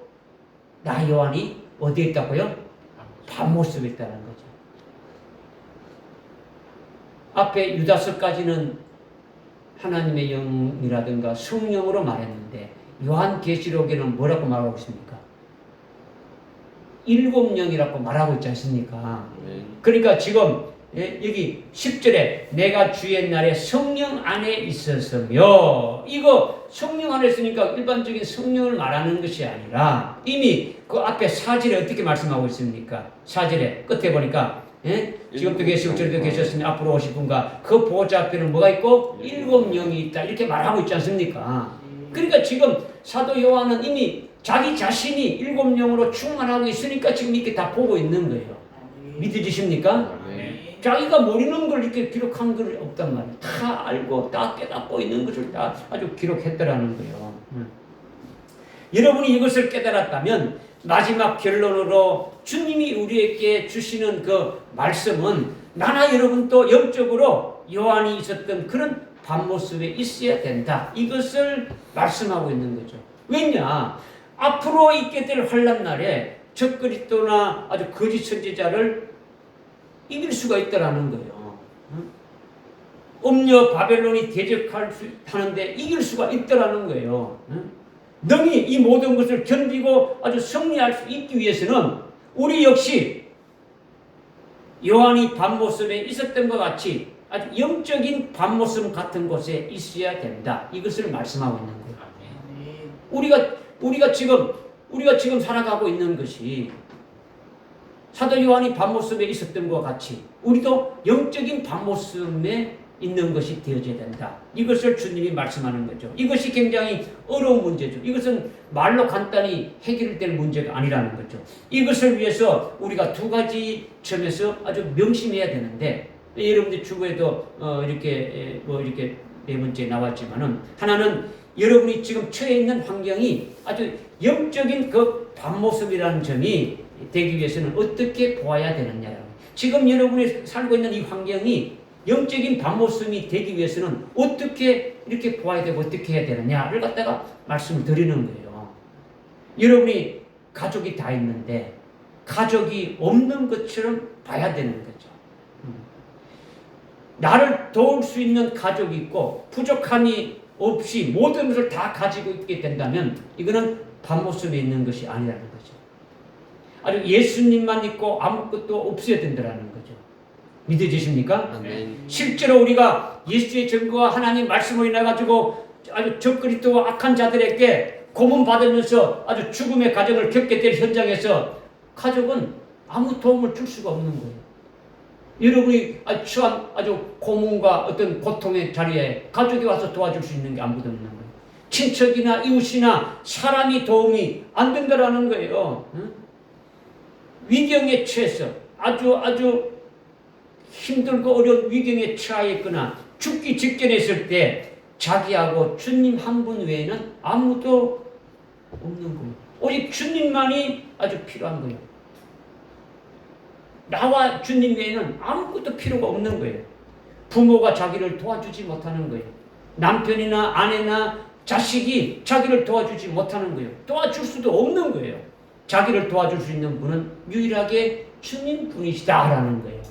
Speaker 1: 나 요한이 어디에 있다고요? 반모섬에 있다는 거죠. 앞에 유다서까지는 하나님의 영이라든가 성령으로 말했는데 요한계시록에는 뭐라고 말하고 있습니까? 7영이라고 말하고 있지 않습니까? 그러니까 지금 여기 10절에 내가 주의 날에 성령 안에 있었으며, 이거 성령 안에 있으니까 일반적인 성령을 말하는 것이 아니라 이미 그 앞에 4절에 어떻게 말씀하고 있습니까? 4절에 끝에 보니까 지금도 계시고 저리도 계셨으니 앞으로 오실 분과 그 보좌 앞에는 뭐가 있고 7영이 있다, 이렇게 말하고 있지 않습니까? 그러니까 지금 사도 요한은 이미 자기 자신이 7영으로 충만하고 있으니까 지금 이렇게 다 보고 있는 거예요. 믿으십니까? 자기가 모르는 걸 이렇게 기록한 건 없단 말이에요. 다 알고 다 깨닫고 있는 것을 다 아주 기록했더라는 거예요. 여러분이 이것을 깨달았다면 마지막 결론으로 주님이 우리에게 주시는 그 말씀은 나나 여러분도 영적으로 요한이 있었던 그런 반모습에 있어야 된다. 이것을 말씀하고 있는 거죠. 왜냐? 앞으로 있게 될 환난 날에 적그리스도나 아주 거짓 선지자를 이길 수가 있다라는 거예요. 음녀 바벨론이 대적할 수 하는데 이길 수가 있다라는 거예요. 능히 이 모든 것을 견디고 아주 승리할 수 있기 위해서는 우리 역시 요한이 반모섬에 있었던 것 같이 아주 영적인 반모섬 같은 곳에 있어야 된다. 이것을 말씀하고 있는 거예요. 우리가 지금 살아가고 있는 것이 사도 요한이 반모섬에 있었던 것 같이 우리도 영적인 반모섬에 있는 것이 되어져야 된다. 이것을 주님이 말씀하는 거죠. 이것이 굉장히 어려운 문제죠. 이것은 말로 간단히 해결될 문제가 아니라는 거죠. 이것을 위해서 우리가 두 가지 점에서 아주 명심해야 되는데, 여러분들 주부에도 이렇게 네 번째 나왔지만은, 하나는 여러분이 지금 처해 있는 환경이 아주 영적인 그 반모습이라는 점이 되기 위해서는 어떻게 보아야 되느냐. 지금 여러분이 살고 있는 이 환경이 영적인 반모습이 되기 위해서는 어떻게 이렇게 보아야 되고 어떻게 해야 되느냐를 갖다가 말씀을 드리는 거예요. 여러분이 가족이 다 있는데 가족이 없는 것처럼 봐야 되는 거죠. 나를 도울 수 있는 가족이 있고 부족함이 없이 모든 것을 다 가지고 있게 된다면 이거는 반모습에 있는 것이 아니라는 거죠. 아주 예수님만 있고 아무것도 없어야 된다는 거죠. 믿어지십니까?
Speaker 2: 아멘.
Speaker 1: 실제로 우리가 예수의 증거와 하나님 말씀으로 인해 가지고 아주 적그리스도와 악한 자들에게 고문받으면서 아주 죽음의 과정을 겪게 될 현장에서 가족은 아무 도움을 줄 수가 없는 거예요. 여러분이 처한 아주 고문과 어떤 고통의 자리에 가족이 와서 도와줄 수 있는 게 아무도 없는 거예요. 친척이나 이웃이나 사람이 도움이 안 된다라는 거예요. 위경에 처해서 아주 힘들고 어려운 위경에 처해 있거나 죽기 직전에 있을 때 자기하고 주님 한 분 외에는 아무도 없는 거예요. 오직 주님만이 아주 필요한 거예요. 나와 주님 외에는 아무것도 필요가 없는 거예요. 부모가 자기를 도와주지 못하는 거예요. 남편이나 아내나 자식이 자기를 도와주지 못하는 거예요. 도와줄 수도 없는 거예요. 자기를 도와줄 수 있는 분은 유일하게 주님 분이시다라는 거예요.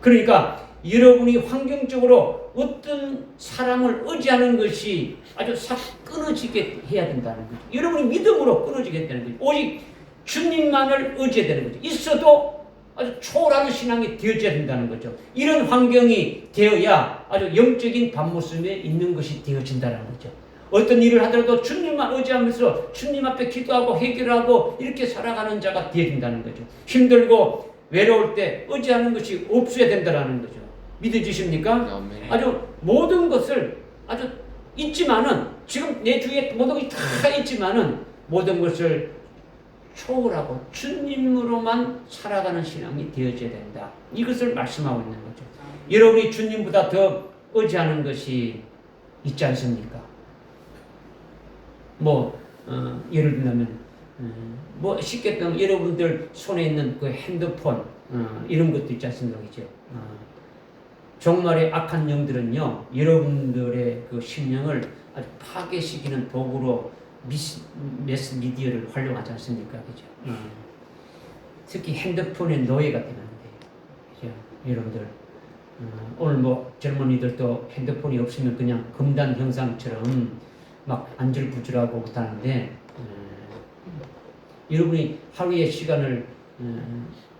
Speaker 1: 그러니까 여러분이 환경적으로 어떤 사람을 의지하는 것이 아주 싹 끊어지게 해야 된다는 거죠. 여러분이 믿음으로 끊어지겠다는 거죠. 오직 주님만을 의지해야 되는 거죠. 있어도 아주 초월하는 신앙이 되어져야 된다는 거죠. 이런 환경이 되어야 아주 영적인 밤모습에 있는 것이 되어진다는 거죠. 어떤 일을 하더라도 주님만 의지하면서 주님 앞에 기도하고 해결하고 이렇게 살아가는 자가 되어야 된다는 거죠. 힘들고 외로울 때 의지하는 것이 없어야 된다는 거죠. 믿어지십니까? 아주 모든 것을 아주 있지만은 지금 내 주위에 모든 것이 다 있지만은 모든 것을 초월하고 주님으로만 살아가는 신앙이 되어져야 된다. 이것을 말씀하고 있는 거죠. 여러분이 주님보다 더 의지하는 것이 있지 않습니까? 예를 들면 쉽게 또 여러분들 손에 있는 그 핸드폰 이런 것도 있지 않습니까? 그죠? 종말의 악한 영들은요, 여러분들의 그 심령을 아주 파괴시키는 도구로 매스미디어를 활용하지 않습니까? 그죠? 특히 핸드폰의 노예가 되는데, 그죠? 여러분들, 오늘 젊은이들도 핸드폰이 없으면 그냥 금단 형상처럼 막 안절부절하고 못하는데, 여러분이 하루의 시간을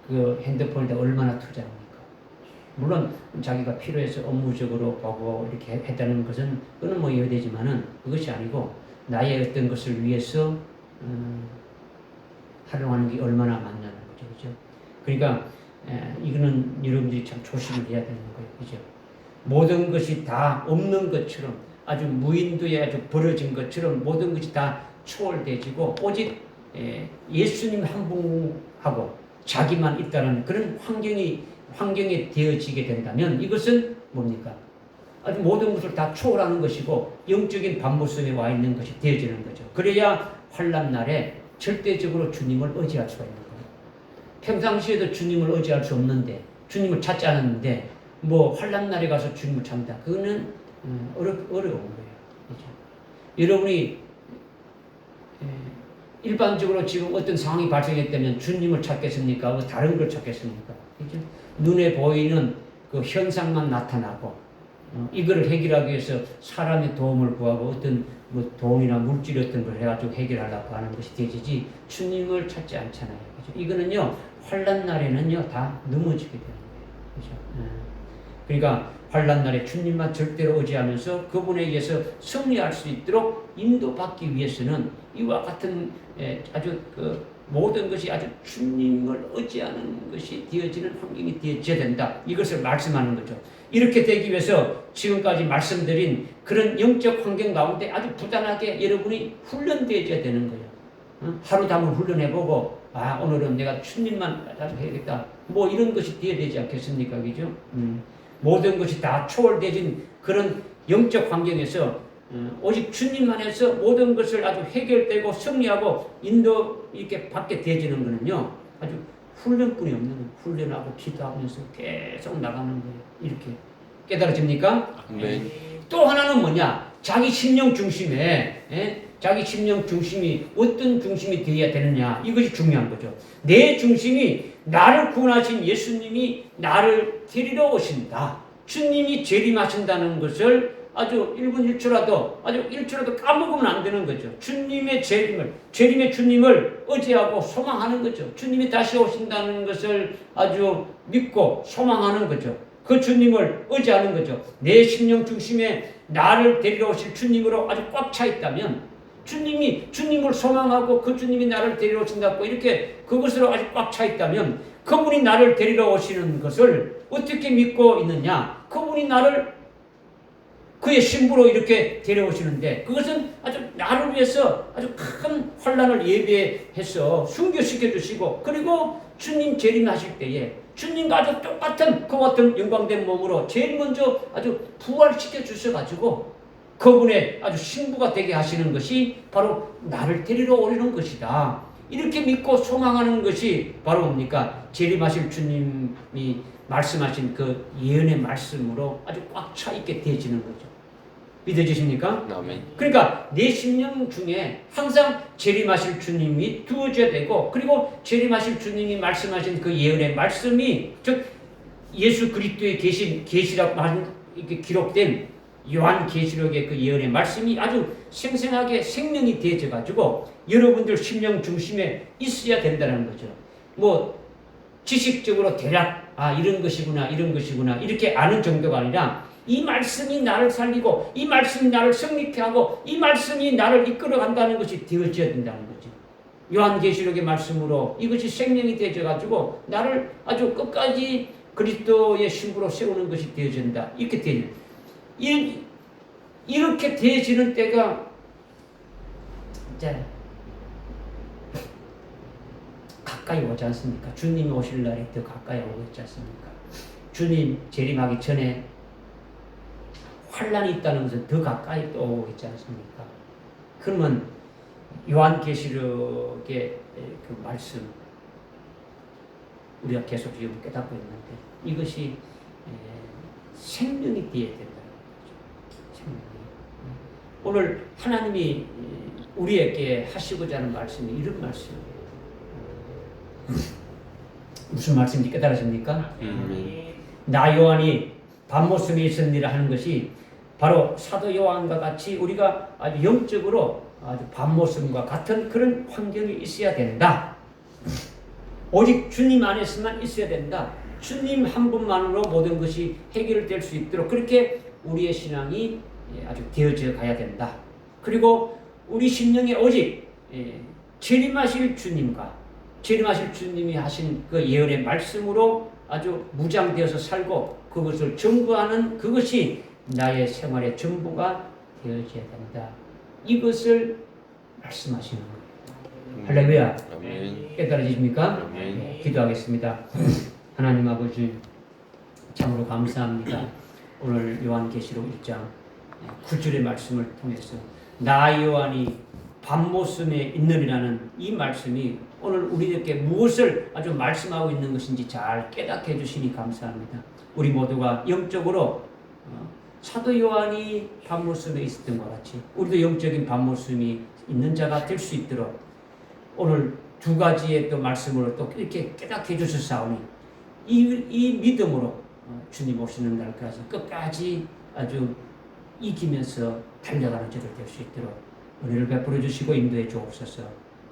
Speaker 1: 그 핸드폰에다 얼마나 투자합니까? 물론 자기가 필요해서 업무적으로 보고 이렇게 했다는 것은 그건 이해되지만은 그것이 아니고 나의 어떤 것을 위해서 활용하는 게 얼마나 많냐는 거죠, 그죠? 그러니까 이거는 여러분들이 참 조심을 해야 되는 거예요, 그죠? 모든 것이 다 없는 것처럼 아주 무인도에 아주 버려진 것처럼 모든 것이 다 초월되지고 오직 예수님 한 분하고 자기만 있다는 그런 환경에 되어지게 된다면 이것은 뭡니까? 아주 모든 것을 다 초월하는 것이고 영적인 밤모습에 와 있는 것이 되어지는 거죠. 그래야 환난 날에 절대적으로 주님을 의지할 수가 있는 거예요. 평상시에도 주님을 의지할 수 없는데 주님을 찾지 않았는데 환난 날에 가서 주님을 찾는다. 그거는 어려운 거예요. 그렇죠? 여러분이 일반적으로 지금 어떤 상황이 발생했다면 주님을 찾겠습니까? 다른 걸 찾겠습니까? 그렇죠? 눈에 보이는 그 현상만 나타나고 이거를 해결하기 위해서 사람의 도움을 구하고 어떤 돈이나 물질 어떤 걸 해가지고 해결하려고 하는 것이 되지 주님을 찾지 않잖아요. 그렇죠? 이거는요 환난 날에는요 다 넘어지게 되는 거예요. 그렇죠? 그러니까 환난 날에 주님만 절대로 의지하면서 그분에 의해서 승리할 수 있도록 인도받기 위해서는 이와 같은 아주 모든 것이 아주 주님을 의지하는 것이 되어지는 환경이 되어져야 된다. 이것을 말씀하는 거죠. 이렇게 되기 위해서 지금까지 말씀드린 그런 영적 환경 가운데 아주 부단하게 여러분이 훈련되어져야 되는 거예요. 하루 담을 훈련해보고 오늘은 내가 주님만 해야겠다. 이런 것이 되어야 되지 않겠습니까? 그죠? 모든 것이 다 초월되어진 그런 영적 환경에서 오직 주님만 해서 모든 것을 아주 해결되고 승리하고 인도 이렇게 받게 되어지는 거는요 아주 훈련뿐이 없는 거예요. 훈련하고 기도하면서 계속 나가는 거예요. 이렇게 깨달아집니까?
Speaker 2: 네.
Speaker 1: 또 하나는 뭐냐? 자기 심령 중심에 자기 심령 중심이 어떤 중심이 되어야 되느냐 이것이 중요한 거죠. 내 중심이 나를 구원하신 예수님이 나를 데리러 오신다. 주님이 재림하신다는 것을 아주 1분 1초라도 까먹으면 안 되는 거죠. 주님의 재림의 주님을 의지하고 소망하는 거죠. 주님이 다시 오신다는 것을 아주 믿고 소망하는 거죠. 그 주님을 의지하는 거죠. 내 심령 중심에 나를 데리러 오실 주님으로 아주 꽉 차 있다면 주님을 소망하고 그 주님이 나를 데리러 오신다고 이렇게 그것으로 아주 꽉 차 있다면 그분이 나를 데리러 오시는 것을 어떻게 믿고 있느냐? 그분이 그의 신부로 이렇게 데려오시는데 그것은 아주 나를 위해서 아주 큰 환난을 예비해서 순교시켜 주시고 그리고 주님 재림하실 때에 주님과 아주 똑같은 그와 같은 영광된 몸으로 제일 먼저 아주 부활시켜 주셔가지고 그분의 아주 신부가 되게 하시는 것이 바로 나를 데리러 오려는 것이다. 이렇게 믿고 소망하는 것이 바로 뭡니까? 재림하실 주님이 말씀하신 그 예언의 말씀으로 아주 꽉 차 있게 되어지는 거죠. 믿어지십니까?
Speaker 2: 아멘.
Speaker 1: 그러니까 내 심령 중에 항상 재림하실 주님이 두어져야 되고 그리고 재림하실 주님이 말씀하신 그 예언의 말씀이 즉 예수 그리스도의 계시라고 이렇게 기록된 요한 계시록의 그 예언의 말씀이 아주 생생하게 생명이 되어져 가지고 여러분들 심령 중심에 있어야 된다는 거죠. 뭐 지식적으로 대략 이런 것이구나 이렇게 아는 정도가 아니라 이 말씀이 나를 살리고 이 말씀이 나를 성립케 하고 이 말씀이 나를 이끌어 간다는 것이 되어져야 된다는 거죠. 요한계시록의 말씀으로 이것이 생명이 되어져 가지고 나를 아주 끝까지 그리스도의 신부로 세우는 것이 되어진다. 이렇게 되어져. 이렇게 되어지는 때가 이제 가까이 오지 않습니까? 주님이 오실 날이 더 가까이 오고 있지 않습니까? 주님 재림하기 전에 환란이 있다는 것은 더 가까이 또 오고 있지 않습니까? 그러면 요한계시록의 그 말씀 우리가 계속 지금 깨닫고 있는데 이것이 생명이 되어야 된다는 거죠. 생명이. 오늘 하나님이 우리에게 하시고자 하는 말씀이 이런 말씀이에요. 무슨 말씀인지 깨달으십니까? 나 요한이 밤모섬에 있었느니라 하는 것이 바로 사도 요한과 같이 우리가 아주 영적으로 아주 밤모섬과 같은 그런 환경이 있어야 된다. 오직 주님 안에서만 있어야 된다. 주님 한 분만으로 모든 것이 해결될 수 있도록 그렇게 우리의 신앙이 아주 되어져 가야 된다. 그리고 우리 심령에 오직 재림하실 주님이 하신 그 예언의 말씀으로 아주 무장되어서 살고 그것을 전부하는 그것이 나의 생활의 전부가 되어져야 된다. 이것을 말씀하시는 거예요. 할렐루야.
Speaker 2: 아멘.
Speaker 1: 깨달아지십니까?
Speaker 2: 아멘.
Speaker 1: 네, 기도하겠습니다. 하나님 아버지 참으로 감사합니다. 오늘 요한계시록 1장 9절의 말씀을 통해서 나 요한이 밤모섬에 있느니라는 이 말씀이 오늘 우리에게 무엇을 아주 말씀하고 있는 것인지 잘 깨닫게 해주시니 감사합니다. 우리 모두가 영적으로 사도 요한이 밤모섬에 있었던 것 같이 우리도 영적인 밤모섬이 있는 자가 될 수 있도록 오늘 두 가지의 또 말씀으로 또 이렇게 깨닫게 해주셨사오니 이 믿음으로 주님 오시는 날까지 끝까지 아주 이기면서 달려가는 저들 될 수 있도록 은혜를 베풀어 주시고 인도해 주옵소서.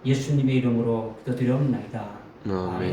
Speaker 1: 예수님의 이름으로 기도드리옵나이다.
Speaker 2: 아멘.